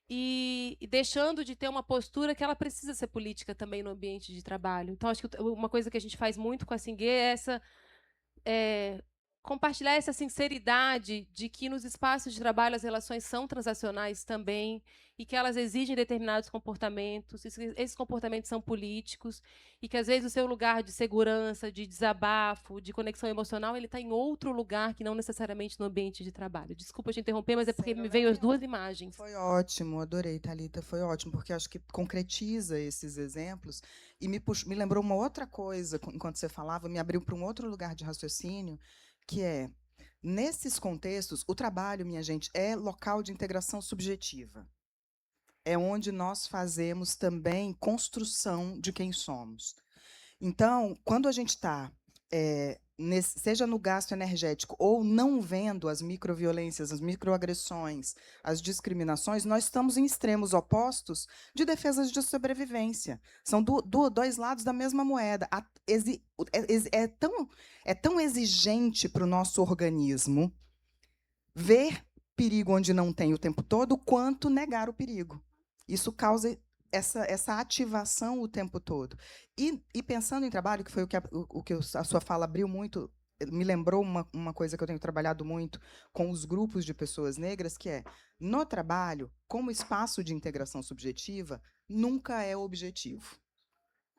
e deixando de ter uma postura que ela precisa ser política também no ambiente de trabalho. Então, acho que uma coisa que a gente faz muito com a Singuê é essa compartilhar essa sinceridade de que nos espaços de trabalho as relações são transacionais também e que elas exigem determinados comportamentos, esses comportamentos são políticos e que às vezes o seu lugar de segurança, de desabafo, de conexão emocional, ele está em outro lugar que não necessariamente no ambiente de trabalho. Desculpa te interromper, mas é porque me veio as duas imagens. Foi ótimo, adorei, Thalita, foi ótimo, porque acho que concretiza esses exemplos e me lembrou uma outra coisa, enquanto você falava, me abriu para um outro lugar de raciocínio, que é, nesses contextos, o trabalho, minha gente, é local de integração subjetiva. É onde nós fazemos também construção de quem somos. Então, quando a gente está, seja no gasto energético ou não vendo as microviolências, as microagressões, as discriminações, nós estamos em extremos opostos de defesas de sobrevivência. São dois lados da mesma moeda. É tão exigente para o nosso organismo ver perigo onde não tem o tempo todo, quanto negar o perigo. Isso causa essa ativação o tempo todo. E pensando em trabalho, que foi o que a sua fala abriu muito, me lembrou uma coisa que eu tenho trabalhado muito com os grupos de pessoas negras, que é, no trabalho, como espaço de integração subjetiva, nunca é objetivo.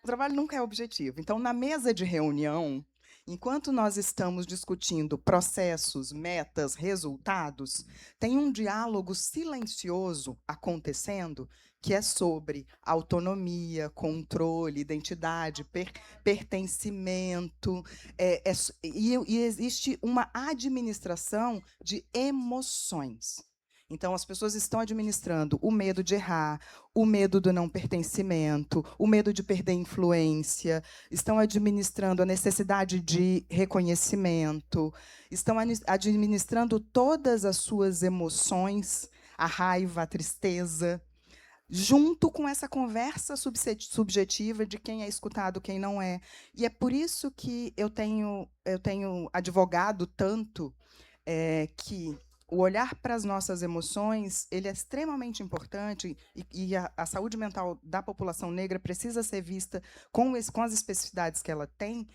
O trabalho nunca é objetivo. Então, na mesa de reunião, enquanto nós estamos discutindo processos, metas, resultados, tem um diálogo silencioso acontecendo que é sobre autonomia, controle, identidade, pertencimento, e existe uma administração de emoções. Então, as pessoas estão administrando o medo de errar, o medo do não pertencimento, o medo de perder influência, estão administrando a necessidade de reconhecimento, estão administrando todas as suas emoções, a raiva, a tristeza, junto com essa conversa subjetiva de quem é escutado, quem não é. E é por isso que eu tenho advogado tanto que o olhar para as nossas emoções ele é extremamente importante e a saúde mental da população negra precisa ser vista com as especificidades que ela tem,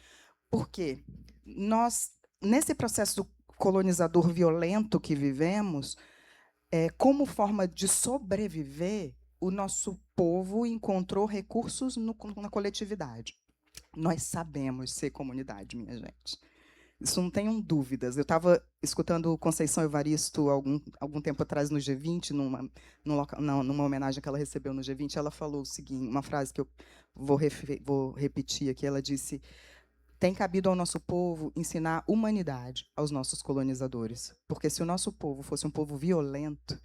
porque nós, nesse processo colonizador violento que vivemos, como forma de sobreviver, o nosso povo encontrou recursos na coletividade. Nós sabemos ser comunidade, minha gente. Isso não tenham dúvidas. Eu estava escutando Conceição Evaristo algum tempo atrás no G20, numa homenagem que ela recebeu no G20, ela falou o seguinte, uma frase que eu vou repetir aqui, ela disse: tem cabido ao nosso povo ensinar humanidade aos nossos colonizadores, porque se o nosso povo fosse um povo violento,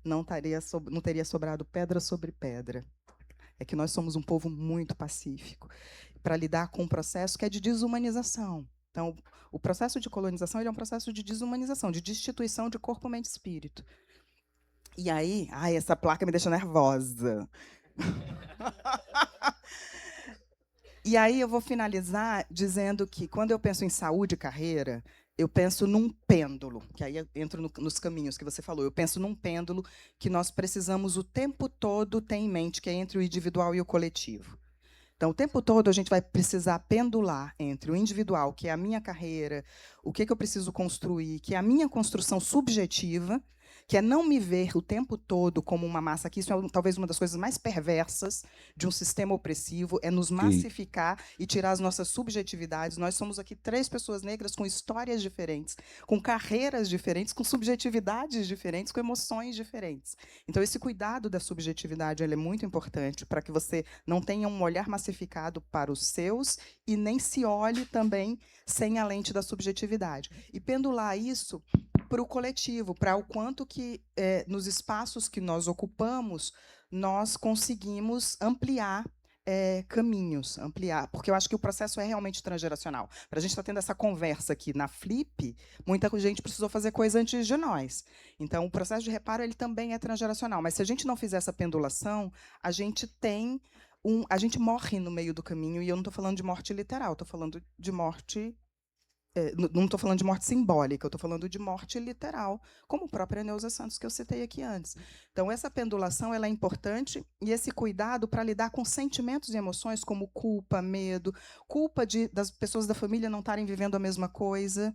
não teria sobrado pedra sobre pedra. É que nós somos um povo muito pacífico para lidar com um processo que é de desumanização. Então, o processo de colonização ele é um processo de desumanização, de destituição de corpo, mente e espírito. E aí, essa placa me deixa nervosa. E aí eu vou finalizar dizendo que, quando eu penso em saúde e carreira, eu penso num pêndulo, que aí eu entro nos caminhos que você falou. Eu penso num pêndulo que nós precisamos o tempo todo ter em mente, que é entre o individual e o coletivo. Então, o tempo todo a gente vai precisar pendular entre o individual, que é a minha carreira, o que eu preciso construir, que é a minha construção subjetiva, que é não me ver o tempo todo como uma massa, que isso é talvez uma das coisas mais perversas de um sistema opressivo, é nos massificar e tirar as nossas subjetividades. Nós somos aqui 3 pessoas negras com histórias diferentes, com carreiras diferentes, com subjetividades diferentes, com emoções diferentes. Então, esse cuidado da subjetividade ele é muito importante para que você não tenha um olhar massificado para os seus e nem se olhe também sem a lente da subjetividade. E pendular isso para o coletivo, para o quanto que, nos espaços que nós ocupamos, nós conseguimos ampliar caminhos, ampliar, porque eu acho que o processo é realmente transgeracional. Para a gente estar tendo essa conversa aqui na Flip, muita gente precisou fazer coisa antes de nós. Então, o processo de reparo ele também é transgeracional. Mas se a gente não fizer essa pendulação, a gente a gente morre no meio do caminho, e eu não estou falando de morte literal, estou falando de morte. Não estou falando de morte simbólica, eu estou falando de morte literal, como a própria Neuza Santos, que eu citei aqui antes. Então, essa pendulação ela é importante, e esse cuidado para lidar com sentimentos e emoções como culpa, medo, culpa das pessoas da família não estarem vivendo a mesma coisa,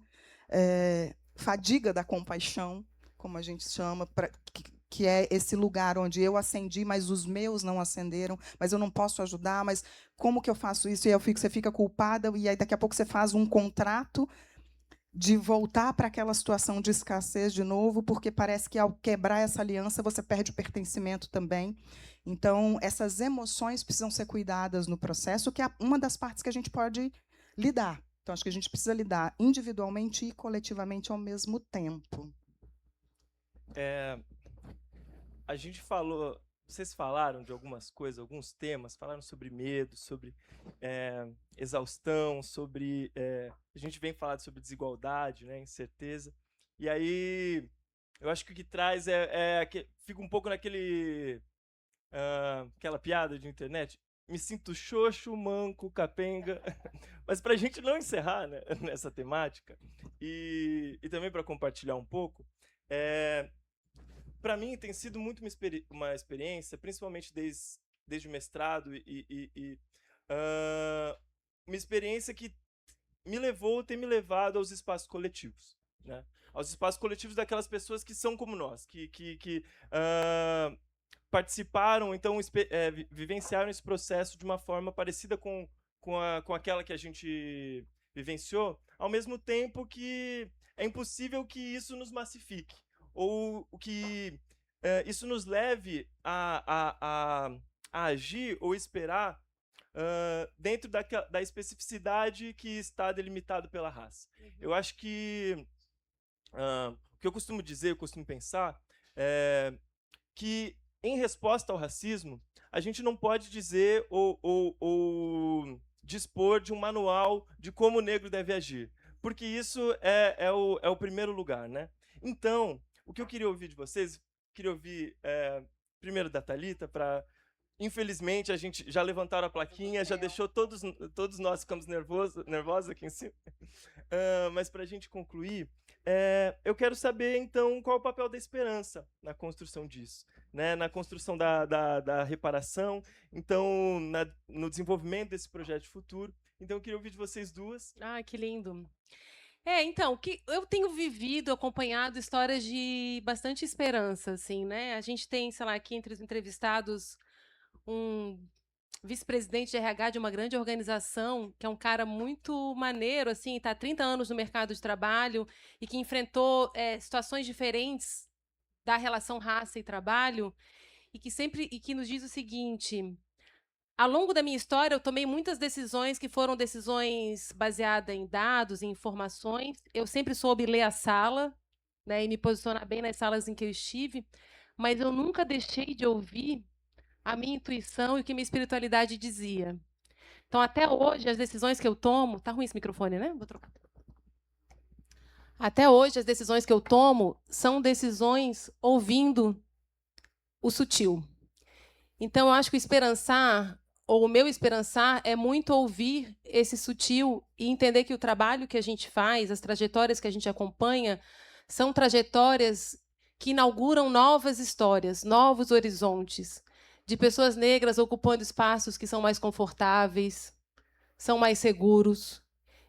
fadiga da compaixão, como a gente chama, que é esse lugar onde eu acendi, mas os meus não acenderam, mas eu não posso ajudar, mas como que eu faço isso? E você fica culpada, e aí daqui a pouco você faz um contrato de voltar para aquela situação de escassez de novo, porque parece que ao quebrar essa aliança você perde o pertencimento também. Então, essas emoções precisam ser cuidadas no processo, que é uma das partes que a gente pode lidar. Então, acho que a gente precisa lidar individualmente e coletivamente ao mesmo tempo. A gente falou, vocês falaram de algumas coisas, alguns temas, falaram sobre medo, sobre exaustão, sobre a gente vem falando sobre desigualdade, né, incerteza. E aí, eu acho que o que traz fica um pouco aquela piada de internet. Me sinto xoxo, manco, capenga. Mas para a gente não encerrar, né, nessa temática, e também para compartilhar um pouco, para mim tem sido muito uma experiência, principalmente desde o mestrado, uma experiência que tem me levado aos espaços coletivos, né? Aos espaços coletivos daquelas pessoas que são como nós, que participaram, então vivenciaram esse processo de uma forma parecida com aquela que a gente vivenciou, ao mesmo tempo que é impossível que isso nos massifique, ou que isso nos leve a agir ou esperar dentro da especificidade que está delimitado pela raça. Eu acho que o que eu costumo dizer, eu costumo pensar, que em resposta ao racismo, a gente não pode dizer ou dispor de um manual de como o negro deve agir, porque isso é o primeiro lugar, né? Então, o que eu queria ouvir de vocês, queria ouvir primeiro da Thalita, para... Infelizmente, a gente já levantaram a plaquinha, já deixou todos nós ficamos nervosos aqui em cima. Mas para a gente concluir, eu quero saber, então, qual é o papel da esperança na construção disso, né? Na construção da reparação, então, no desenvolvimento desse projeto de futuro. Então, eu queria ouvir de vocês duas. Ah, que lindo. Então, que eu tenho vivido, acompanhado histórias de bastante esperança, assim, né? A gente tem, sei lá, aqui entre os entrevistados, um vice-presidente de RH de uma grande organização, que é um cara muito maneiro, assim, está há 30 anos no mercado de trabalho e que enfrentou situações diferentes da relação raça e trabalho, e que nos diz o seguinte: ao longo da minha história, eu tomei muitas decisões que foram decisões baseadas em dados, em informações. Eu sempre soube ler a sala, né, e me posicionar bem nas salas em que eu estive, mas eu nunca deixei de ouvir a minha intuição e o que minha espiritualidade dizia. Então, até hoje, as decisões que eu tomo... Tá ruim esse microfone, né? Vou trocar. Até hoje, as decisões que eu tomo são decisões ouvindo o sutil. Então, eu acho que o esperançar, ou o meu esperançar, é muito ouvir esse sutil e entender que o trabalho que a gente faz, as trajetórias que a gente acompanha, são trajetórias que inauguram novas histórias, novos horizontes, de pessoas negras ocupando espaços que são mais confortáveis, são mais seguros,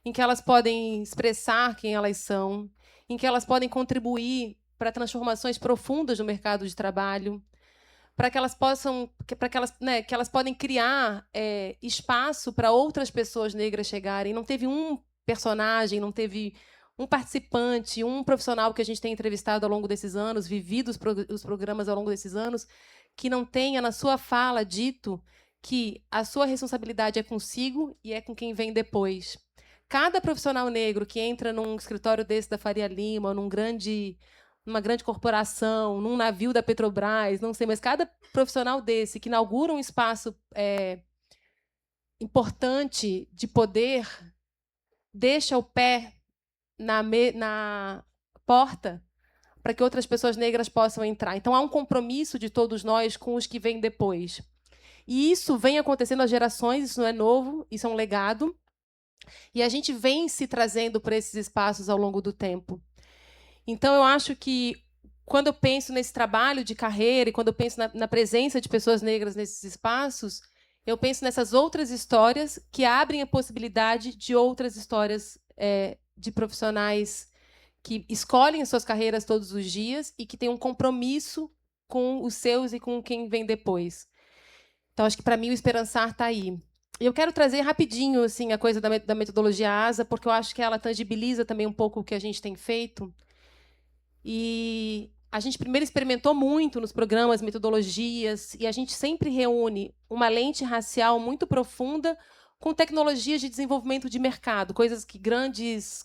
em que elas podem expressar quem elas são, em que elas podem contribuir para transformações profundas no mercado de trabalho, para que elas possam, que elas podem criar espaço para outras pessoas negras chegarem. Não teve um personagem, não teve um participante, um profissional que a gente tem entrevistado ao longo desses anos, vivido os programas ao longo desses anos, que não tenha na sua fala dito que a sua responsabilidade é consigo e é com quem vem depois. Cada profissional negro que entra num escritório desse da Faria Lima, numa grande corporação, num navio da Petrobras, não sei, mas cada profissional desse que inaugura um espaço importante de poder deixa o pé na porta para que outras pessoas negras possam entrar. Então, há um compromisso de todos nós com os que vêm depois. E isso vem acontecendo há gerações, isso não é novo, isso é um legado. E a gente vem se trazendo para esses espaços ao longo do tempo. Então, eu acho que, quando eu penso nesse trabalho de carreira e quando eu penso na presença de pessoas negras nesses espaços, eu penso nessas outras histórias que abrem a possibilidade de outras histórias de profissionais que escolhem as suas carreiras todos os dias e que têm um compromisso com os seus e com quem vem depois. Então, acho que, para mim, o esperançar está aí. E eu quero trazer rapidinho assim, a coisa da metodologia ASA, porque eu acho que ela tangibiliza também um pouco o que a gente tem feito. E a gente primeiro experimentou muito nos programas, metodologias, e a gente sempre reúne uma lente racial muito profunda com tecnologias de desenvolvimento de mercado, coisas que grandes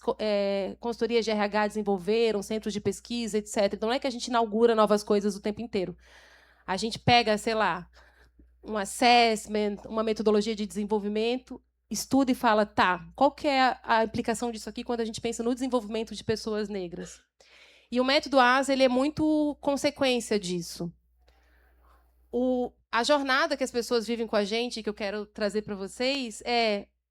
consultorias de RH desenvolveram, centros de pesquisa, etc. Então, não é que a gente inaugura novas coisas o tempo inteiro. A gente pega, sei lá, um assessment, uma metodologia de desenvolvimento, estuda e fala, tá, qual que é a implicação disso aqui quando a gente pensa no desenvolvimento de pessoas negras? E o método ASA ele é muito consequência disso. A jornada que as pessoas vivem com a gente, que eu quero trazer para vocês,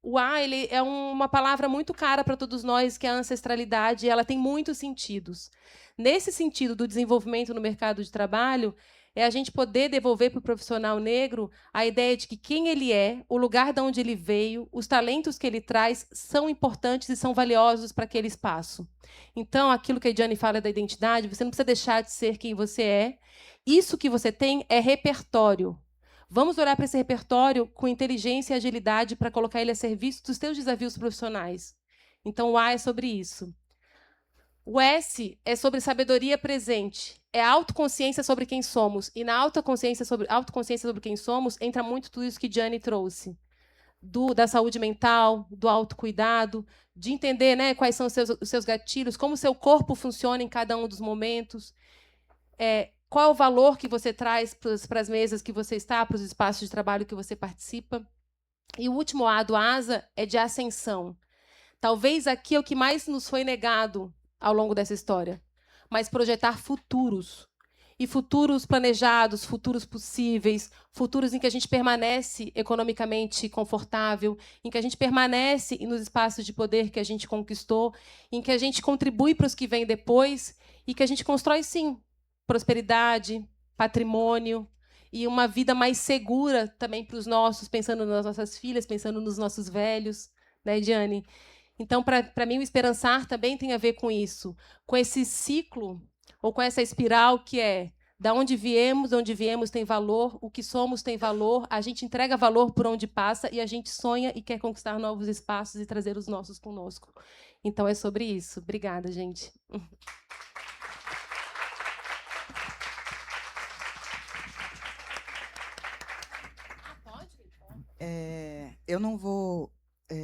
o A ele é uma palavra muito cara para todos nós, que é a ancestralidade, e ela tem muitos sentidos. Nesse sentido do desenvolvimento no mercado de trabalho, é a gente poder devolver para o profissional negro a ideia de que quem ele é, o lugar de onde ele veio, os talentos que ele traz são importantes e são valiosos para aquele espaço. Então, aquilo que a Ediane fala da identidade, você não precisa deixar de ser quem você é. Isso que você tem é repertório. Vamos olhar para esse repertório com inteligência e agilidade para colocar ele a serviço dos seus desafios profissionais. Então, o A é sobre isso. O S é sobre sabedoria presente. É autoconsciência sobre quem somos. E na autoconsciência sobre quem somos entra muito tudo isso que Diane trouxe. Da saúde mental, do autocuidado, de entender, né, quais são os seus gatilhos, como o seu corpo funciona em cada um dos momentos. Qual é o valor que você traz para as mesas que você está, para os espaços de trabalho que você participa. E o último A do ASA é de ascensão. Talvez aqui é o que mais nos foi negado ao longo dessa história, mas projetar futuros. E futuros planejados, futuros possíveis, futuros em que a gente permanece economicamente confortável, em que a gente permanece nos espaços de poder que a gente conquistou, em que a gente contribui para os que vêm depois e que a gente constrói, sim, prosperidade, patrimônio e uma vida mais segura também para os nossos, pensando nas nossas filhas, pensando nos nossos velhos, né, Diane? Então, para mim, o esperançar também tem a ver com isso, com esse ciclo, ou com essa espiral que é da onde viemos tem valor, o que somos tem valor, a gente entrega valor por onde passa e a gente sonha e quer conquistar novos espaços e trazer os nossos conosco. Então, é sobre isso. Obrigada, gente. Eu não vou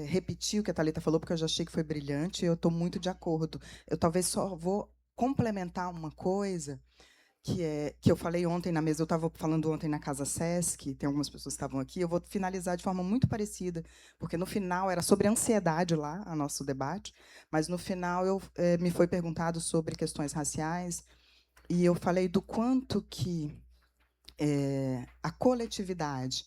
repetir o que a Thalita falou, porque eu já achei que foi brilhante, eu estou muito de acordo. Eu talvez só vou complementar uma coisa que eu falei ontem na mesa, eu estava falando ontem na Casa Sesc, tem algumas pessoas que estavam aqui, eu vou finalizar de forma muito parecida, porque no final era sobre ansiedade lá, o nosso debate, mas no final me foi perguntado sobre questões raciais, e eu falei do quanto que a coletividade...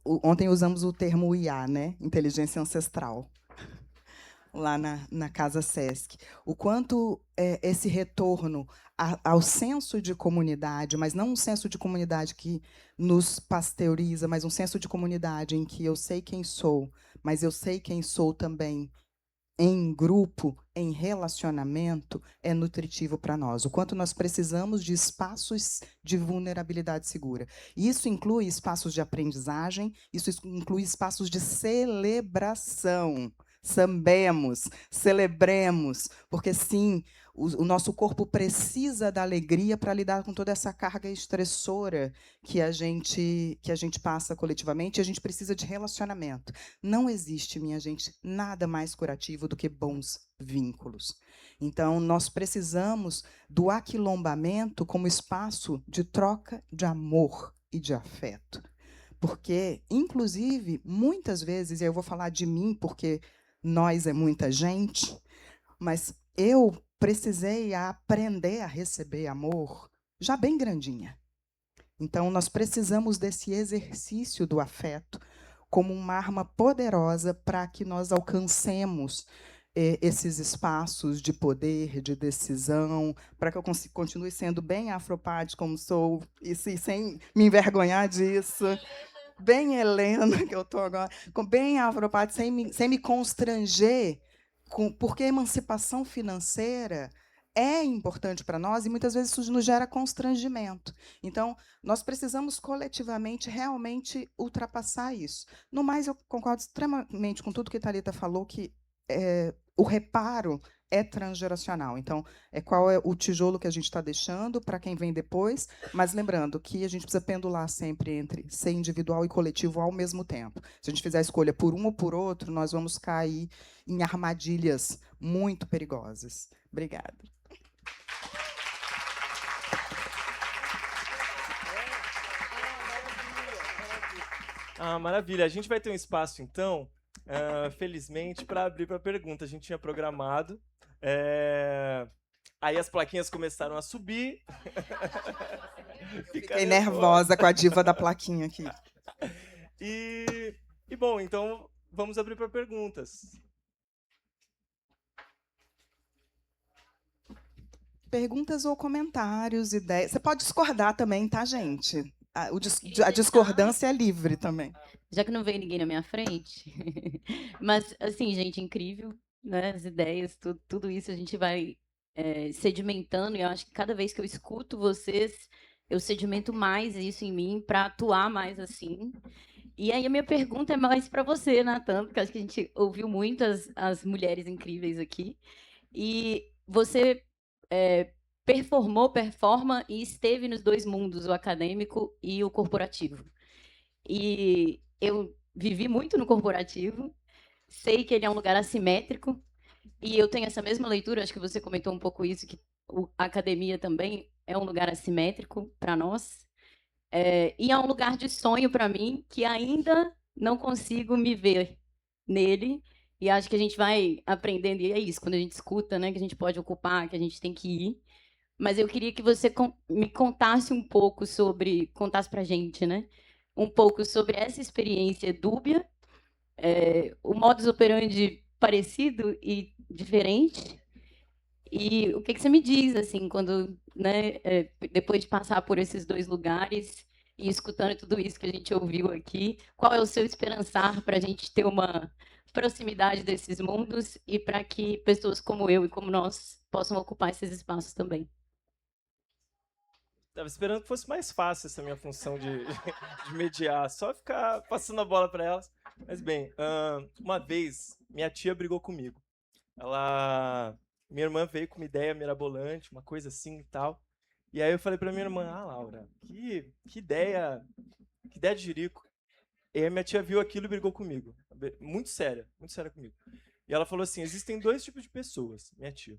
Ontem usamos o termo IA, né? Inteligência ancestral, lá na Casa Sesc. O quanto esse retorno ao senso de comunidade, mas não um senso de comunidade que nos pasteuriza, mas um senso de comunidade em que eu sei quem sou, mas eu sei quem sou também em grupo, em relacionamento, é nutritivo para nós. O quanto nós precisamos de espaços de vulnerabilidade segura. Isso inclui espaços de aprendizagem, isso inclui espaços de celebração. Sambemos, celebremos, porque, sim, o nosso corpo precisa da alegria para lidar com toda essa carga estressora que a gente passa coletivamente, e a gente precisa de relacionamento. Não existe, minha gente, nada mais curativo do que bons vínculos. Então, nós precisamos do aquilombamento como espaço de troca de amor e de afeto, Porque, inclusive, muitas vezes, e eu vou falar de mim, porque nós é muita gente, mas eu precisei aprender a receber amor já bem grandinha. Então, nós precisamos desse exercício do afeto como uma arma poderosa para que nós alcancemos esses espaços de poder, de decisão, para que eu continue sendo bem afropade como sou, e sem me envergonhar disso, bem Helena, que eu estou agora, bem afropade, sem me constranger, porque a emancipação financeira é importante para nós e muitas vezes isso nos gera constrangimento. Então, nós precisamos coletivamente realmente ultrapassar isso. No mais, eu concordo extremamente com tudo que a Thalita falou, que o reparo é transgeracional. Então, qual é o tijolo que a gente está deixando para quem vem depois, mas lembrando que a gente precisa pendular sempre entre ser individual e coletivo ao mesmo tempo. Se a gente fizer a escolha por um ou por outro, nós vamos cair em armadilhas muito perigosas. Obrigada. Maravilha. A gente vai ter um espaço, então, felizmente, para abrir para pergunta. A gente tinha programado. Aí as plaquinhas começaram a subir. Fiquei nervosa com a diva da plaquinha aqui. E bom, então, vamos abrir para perguntas. Perguntas ou comentários, ideias. Você pode discordar também, tá, gente? A discordância é livre também. Já que não veio ninguém na minha frente. Mas, assim, gente, incrível, né? As ideias, tudo isso a gente vai sedimentando. E eu acho que cada vez que eu escuto vocês, eu sedimento mais isso em mim para atuar mais assim. E aí a minha pergunta é mais para você, Natan, porque acho que a gente ouviu muito as mulheres incríveis aqui. E você performa e esteve nos dois mundos, o acadêmico e o corporativo. E eu vivi muito no corporativo, sei que ele é um lugar assimétrico, e eu tenho essa mesma leitura, acho que você comentou um pouco isso, que a academia também é um lugar assimétrico para nós, e é um lugar de sonho para mim, que ainda não consigo me ver nele, e acho que a gente vai aprendendo, e é isso, quando a gente escuta, né, que a gente pode ocupar, que a gente tem que ir. Mas eu queria que você me contasse um pouco sobre, contasse para a gente, né, um pouco sobre essa experiência dúbia, o modus operandi parecido e diferente, e o que você me diz, assim, quando, né, depois de passar por esses dois lugares e escutando tudo isso que a gente ouviu aqui, qual é o seu esperançar para a gente ter uma proximidade desses mundos e para que pessoas como eu e como nós possam ocupar esses espaços também? Estava esperando que fosse mais fácil essa minha função de mediar, só ficar passando a bola para elas. Mas bem, uma vez minha tia brigou comigo. Minha irmã veio com uma ideia mirabolante, uma coisa assim e tal. E aí eu falei para minha irmã: Laura, que ideia de jirico. E aí minha tia viu aquilo e brigou comigo. Muito séria comigo. E ela falou assim: existem dois tipos de pessoas, minha tia.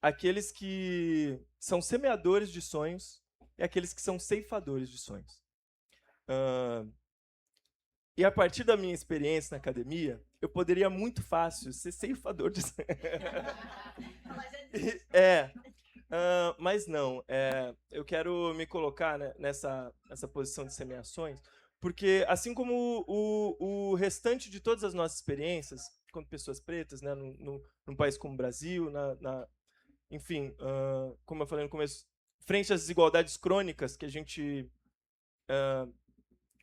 Aqueles que são semeadores de sonhos e aqueles que são ceifadores de sonhos. E a partir da minha experiência na academia, eu poderia muito fácil ser ceifador de sonhos. Mas não. Eu quero me colocar, né, nessa posição de semeações, porque assim como o restante de todas as nossas experiências, como pessoas pretas, né, num país como o Brasil, enfim, como eu falei no começo, frente às desigualdades crônicas que a gente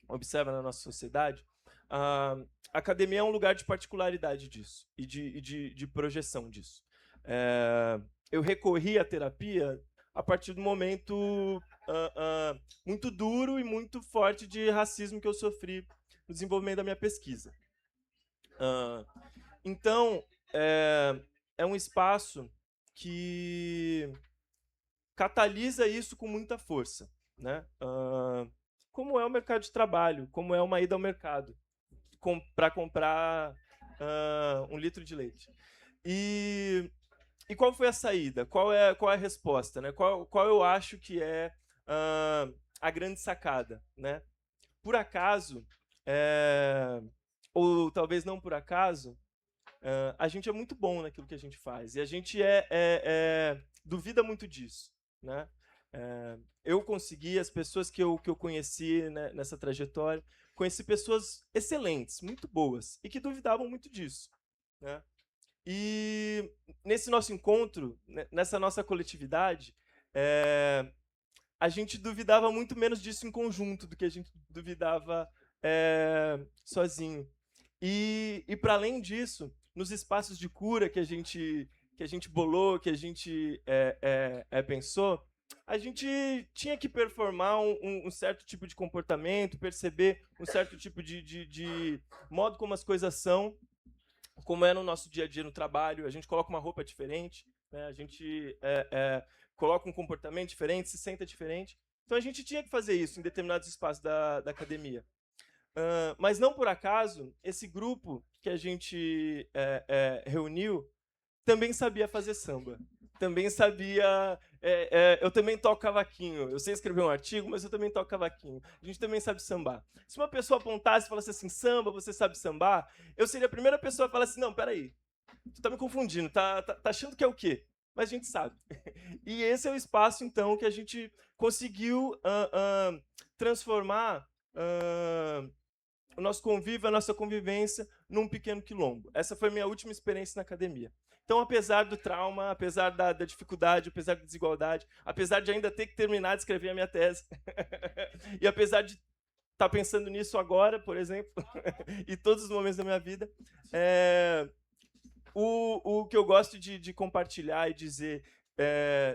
observa na nossa sociedade, a academia é um lugar de particularidade disso e de projeção disso. Eu recorri à terapia a partir do momento muito duro e muito forte de racismo que eu sofri no desenvolvimento da minha pesquisa. Então, é um espaço que catalisa isso com muita força, né? Como é o mercado de trabalho, como é uma ida ao mercado para comprar 1 litro de leite. E qual foi a saída? Qual é a resposta? Né? Qual eu acho que é a grande sacada, né? Por acaso, ou talvez não por acaso, a gente é muito bom naquilo que a gente faz. E a gente duvida muito disso, né? Eu consegui, as pessoas que eu conheci, né, nessa trajetória, conheci pessoas excelentes, muito boas, e que duvidavam muito disso, né? E nesse nosso encontro, nessa nossa coletividade, a gente duvidava muito menos disso em conjunto do que a gente duvidava sozinho. E para além disso, nos espaços de cura que a gente bolou, que a gente pensou, a gente tinha que performar um certo tipo de comportamento, perceber um certo tipo de modo como as coisas são, como é no nosso dia a dia no trabalho. A gente coloca uma roupa diferente, né? A gente coloca um comportamento diferente, se senta diferente. Então a gente tinha que fazer isso em determinados espaços da academia. Mas não por acaso, esse grupo que a gente reuniu também sabia fazer samba. Também sabia... eu também toco cavaquinho. Eu sei escrever um artigo, mas eu também toco cavaquinho. A gente também sabe sambar. Se uma pessoa apontasse e falasse assim, samba, você sabe sambar? Eu seria a primeira pessoa a falar assim, não, peraí, tu tá me confundindo, tá achando que é o quê? Mas a gente sabe. E esse é o espaço, então, que a gente conseguiu transformar o nosso convívio, a nossa convivência, num pequeno quilombo. Essa foi a minha última experiência na academia. Então, apesar do trauma, apesar da dificuldade, apesar da desigualdade, apesar de ainda ter que terminar de escrever a minha tese, e apesar de estar pensando nisso agora, por exemplo, e todos os momentos da minha vida, o que eu gosto de compartilhar e dizer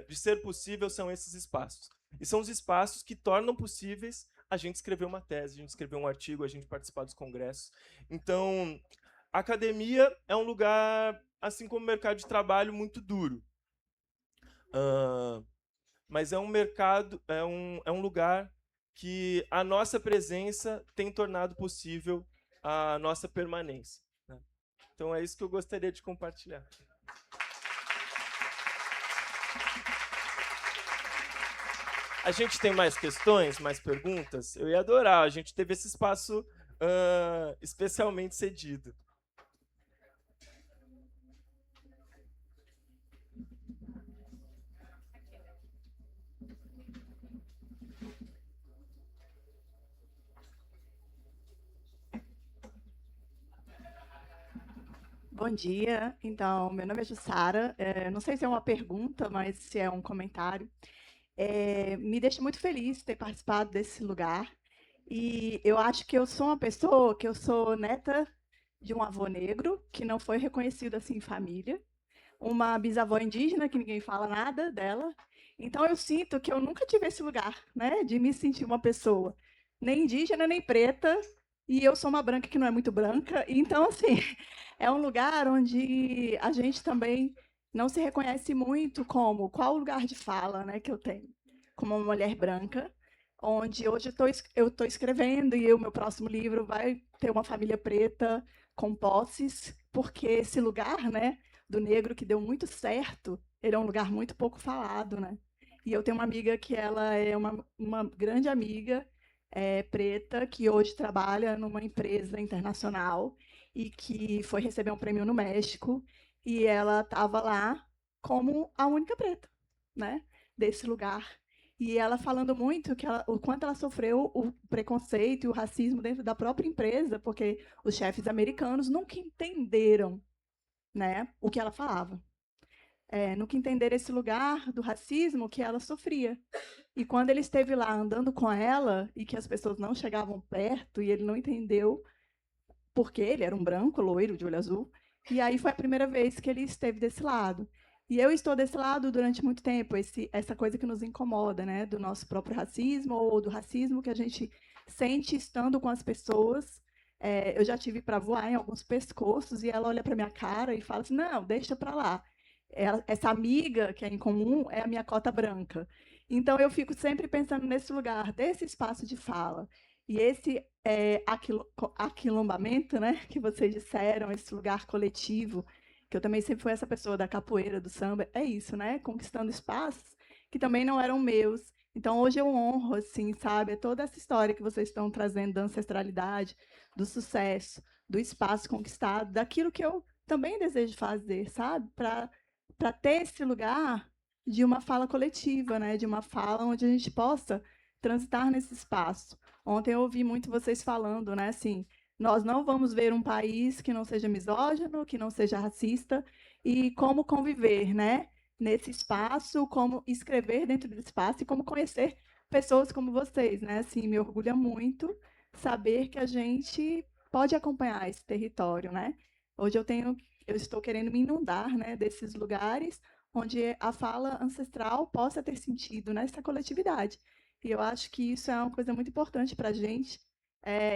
de ser possível são esses espaços. E são os espaços que tornam possíveis a gente escrever uma tese, a gente escrever um artigo, a gente participar dos congressos. Então, a academia é um lugar, assim como o mercado de trabalho, muito duro. Mas é um mercado, é um lugar que a nossa presença tem tornado possível a nossa permanência, né? Então é isso que eu gostaria de compartilhar. A gente tem mais questões, mais perguntas? Eu ia adorar. A gente teve esse espaço especialmente cedido. Bom dia. Então, meu nome é Jussara. Não sei se é uma pergunta, mas se é um comentário. Me deixa muito feliz ter participado desse lugar. E eu acho que eu sou uma pessoa, que eu sou neta de um avô negro, que não foi reconhecido assim em família, uma bisavó indígena, que ninguém fala nada dela. Então, eu sinto que eu nunca tive esse lugar, né, de me sentir uma pessoa nem indígena, nem preta, e eu sou uma branca que não é muito branca. Então, assim, é um lugar onde a gente também não se reconhece muito como qual o lugar de fala, né, que eu tenho como uma mulher branca, onde hoje eu estou escrevendo e o meu próximo livro vai ter uma família preta com posses, porque esse lugar, né, do negro que deu muito certo, ele é um lugar muito pouco falado, né? E eu tenho uma amiga que ela é uma grande amiga, preta, que hoje trabalha numa empresa internacional e que foi receber um prêmio no México, e ela estava lá como a única preta, né, desse lugar. E ela falando muito o quanto ela sofreu o preconceito e o racismo dentro da própria empresa, porque os chefes americanos nunca entenderam, né, o que ela falava. Nunca entenderam esse lugar do racismo que ela sofria. E quando ele esteve lá andando com ela e que as pessoas não chegavam perto e ele não entendeu porque ele era um branco, loiro, de olho azul, e aí foi a primeira vez que ele esteve desse lado. E eu estou desse lado durante muito tempo, essa coisa que nos incomoda, né, do nosso próprio racismo ou do racismo que a gente sente estando com as pessoas. Eu já tive para voar em alguns pescoços e ela olha para minha cara e fala assim, não, deixa para lá. Essa amiga que é em comum é a minha cota branca. Então, eu fico sempre pensando nesse lugar, desse espaço de fala. E esse aquilombamento, né, que vocês disseram, esse lugar coletivo, que eu também sempre fui essa pessoa da capoeira, do samba, é isso, né? Conquistando espaços que também não eram meus. Então, hoje eu honro, assim, sabe, toda essa história que vocês estão trazendo da ancestralidade, do sucesso, do espaço conquistado, daquilo que eu também desejo fazer, sabe? Para ter esse lugar de uma fala coletiva, né? De uma fala onde a gente possa transitar nesse espaço. Ontem eu ouvi muito vocês falando, né? Assim, nós não vamos ver um país que não seja misógino, que não seja racista, e como conviver, né? Nesse espaço, como escrever dentro do espaço e como conhecer pessoas como vocês, né? Assim, me orgulha muito saber que a gente pode acompanhar esse território, né? Hoje eu estou querendo me inundar, né, desses lugares onde a fala ancestral possa ter sentido nessa coletividade. E eu acho que isso é uma coisa muito importante para a gente,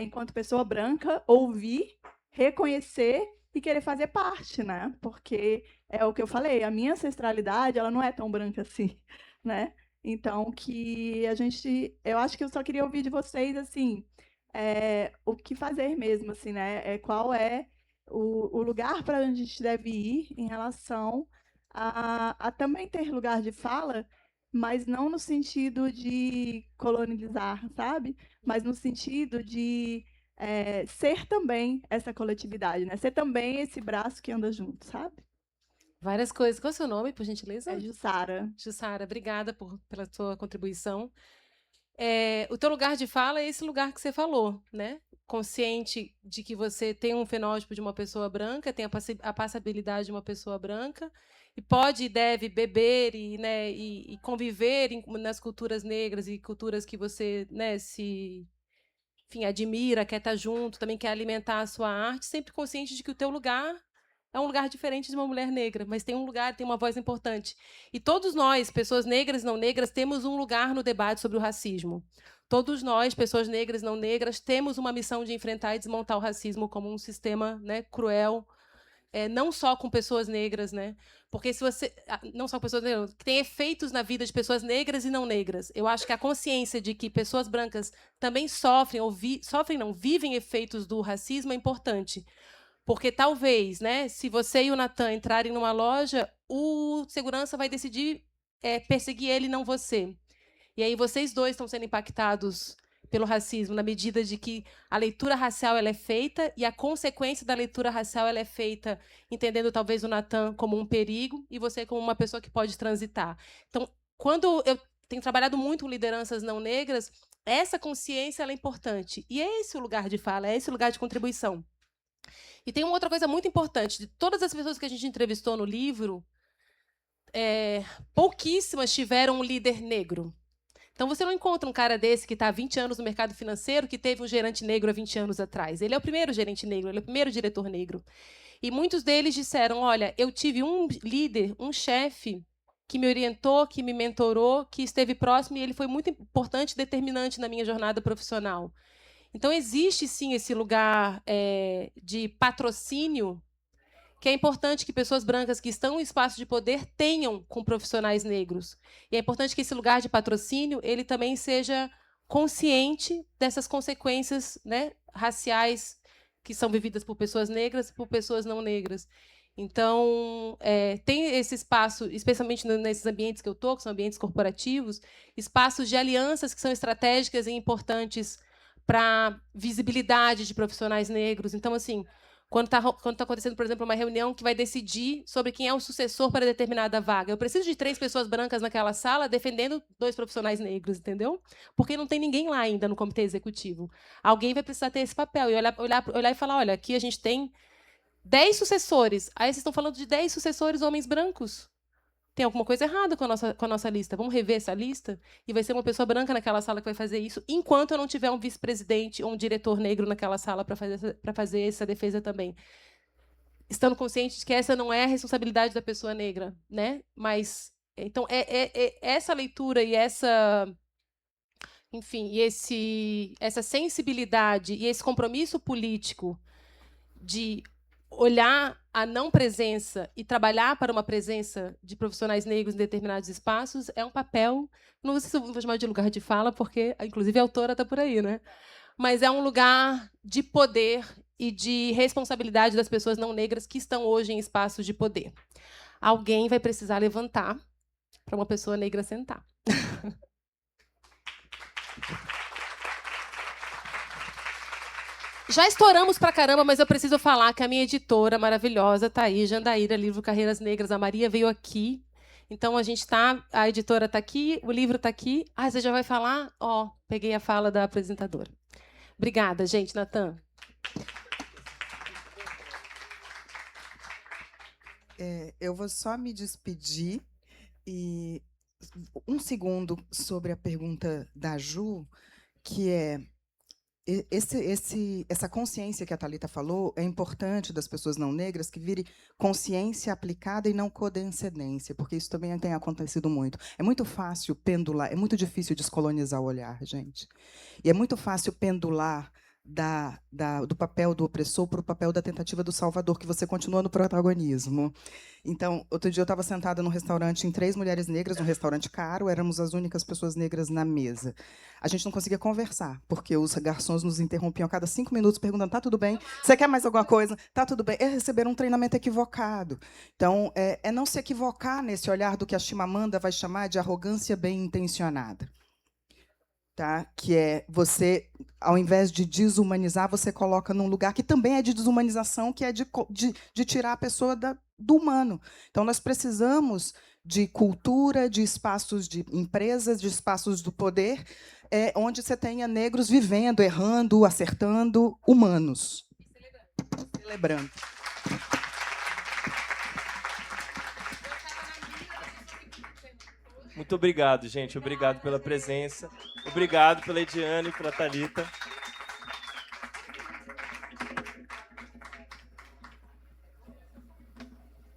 enquanto pessoa branca, ouvir, reconhecer e querer fazer parte, né? Porque é o que eu falei, a minha ancestralidade, ela não é tão branca assim, né? Então, que a gente, eu acho que eu só queria ouvir de vocês, assim, o que fazer mesmo, assim, né? Qual é o lugar para onde a gente deve ir em relação a também ter lugar de fala, mas não no sentido de colonizar, sabe? Mas no sentido de ser também essa coletividade, né? Ser também esse braço que anda junto, sabe? Várias coisas. Qual é o seu nome, por gentileza? É Jussara. Jussara, obrigada pela sua contribuição. O teu lugar de fala é esse lugar que você falou, né? Consciente de que você tem um fenótipo de uma pessoa branca, tem a passabilidade de uma pessoa branca, e pode e deve beber né, e conviver nas culturas negras e culturas que você, né, enfim, admira, quer estar junto, também quer alimentar a sua arte, sempre consciente de que o teu lugar é um lugar diferente de uma mulher negra, mas tem um lugar, tem uma voz importante. E todos nós, pessoas negras e não negras, temos um lugar no debate sobre o racismo. Todos nós, pessoas negras e não negras, temos uma missão de enfrentar e desmontar o racismo como um sistema, né, cruel, não só com pessoas negras, né? Porque se você não só com pessoas negras, que tem efeitos na vida de pessoas negras e não negras. Eu acho que a consciência de que pessoas brancas também sofrem ou vivem efeitos do racismo é importante. Porque talvez, né, se você e o Natan entrarem numa loja, o segurança vai decidir perseguir ele, não você. E aí vocês dois estão sendo impactados pelo racismo, na medida de que a leitura racial ela é feita e a consequência da leitura racial ela é feita entendendo talvez o Natan como um perigo e você como uma pessoa que pode transitar. Então, quando eu tenho trabalhado muito com lideranças não negras, essa consciência ela é importante. E é esse o lugar de fala, é esse o lugar de contribuição. E tem uma outra coisa muito importante. De todas as pessoas que a gente entrevistou no livro, pouquíssimas tiveram um líder negro. Então, você não encontra um cara desse que está há 20 anos no mercado financeiro que teve um gerente negro há 20 anos atrás. Ele é o primeiro gerente negro, ele é o primeiro diretor negro. E muitos deles disseram, olha, eu tive um líder, um chefe, que me orientou, que me mentorou, que esteve próximo, e ele foi muito importante e determinante na minha jornada profissional. Então, existe, sim, esse lugar de patrocínio que é importante que pessoas brancas que estão em espaço de poder tenham com profissionais negros. E é importante que esse lugar de patrocínio ele também seja consciente dessas consequências, né, raciais que são vividas por pessoas negras e por pessoas não negras. Então, tem esse espaço, especialmente nesses ambientes que eu estou, que são ambientes corporativos, espaços de alianças que são estratégicas e importantes para visibilidade de profissionais negros. Então, assim, quando tá acontecendo, por exemplo, uma reunião que vai decidir sobre quem é o sucessor para determinada vaga, eu preciso de 3 pessoas brancas naquela sala defendendo 2 profissionais negros, entendeu? Porque não tem ninguém lá ainda no comitê executivo. Alguém vai precisar ter esse papel e olhar e falar, olha, aqui a gente tem 10 sucessores. Aí vocês estão falando de 10 sucessores homens brancos. Tem alguma coisa errada com a nossa lista. Vamos rever essa lista? E vai ser uma pessoa branca naquela sala que vai fazer isso, enquanto eu não tiver um vice-presidente ou um diretor negro naquela sala para fazer essa defesa também. Estando consciente de que essa não é a responsabilidade da pessoa negra, né? Mas, então, essa leitura e essa... Enfim, e essa sensibilidade e esse compromisso político de olhar a não presença e trabalhar para uma presença de profissionais negros em determinados espaços é um papel, não sei se eu vou chamar de lugar de fala, porque, inclusive, a autora está por aí, né? Mas é um lugar de poder e de responsabilidade das pessoas não negras que estão hoje em espaços de poder. Alguém vai precisar levantar para uma pessoa negra sentar. Já estouramos pra caramba, mas eu preciso falar que a minha editora maravilhosa tá aí, Jandaíra, livro Carreiras Negras. A Maria veio aqui. Então a gente tá, a editora tá aqui, o livro tá aqui. Ah, você já vai falar? Ó, peguei a fala da apresentadora. Obrigada, gente, Natan. Eu vou só me despedir e um segundo sobre a pergunta da Ju, que é essa consciência que a Thalita falou é importante das pessoas não negras que vire consciência aplicada e não codecedência, porque isso também tem acontecido muito. É muito fácil pendular, é muito difícil descolonizar o olhar, gente. E é muito fácil pendular do papel do opressor para o papel da tentativa do salvador, que você continua no protagonismo. Então, outro dia eu estava sentada num restaurante em 3 mulheres negras, um restaurante caro, éramos as únicas pessoas negras na mesa. A gente não conseguia conversar, porque os garçons nos interrompiam a cada 5 minutos, perguntando, tá tudo bem? Você quer mais alguma coisa? Tá tudo bem? Eles receberam um treinamento equivocado. Então, é não se equivocar nesse olhar do que a Chimamanda vai chamar de arrogância bem intencionada. Tá? Que é você, ao invés de desumanizar, você coloca num lugar que também é de desumanização, que é de tirar a pessoa do humano. Então, nós precisamos de cultura, de espaços de empresas, de espaços do poder, onde você tenha negros vivendo, errando, acertando, humanos. Celebrando. Muito obrigado, gente. Obrigado pela presença. Obrigado pela Ediane e pela Thalita.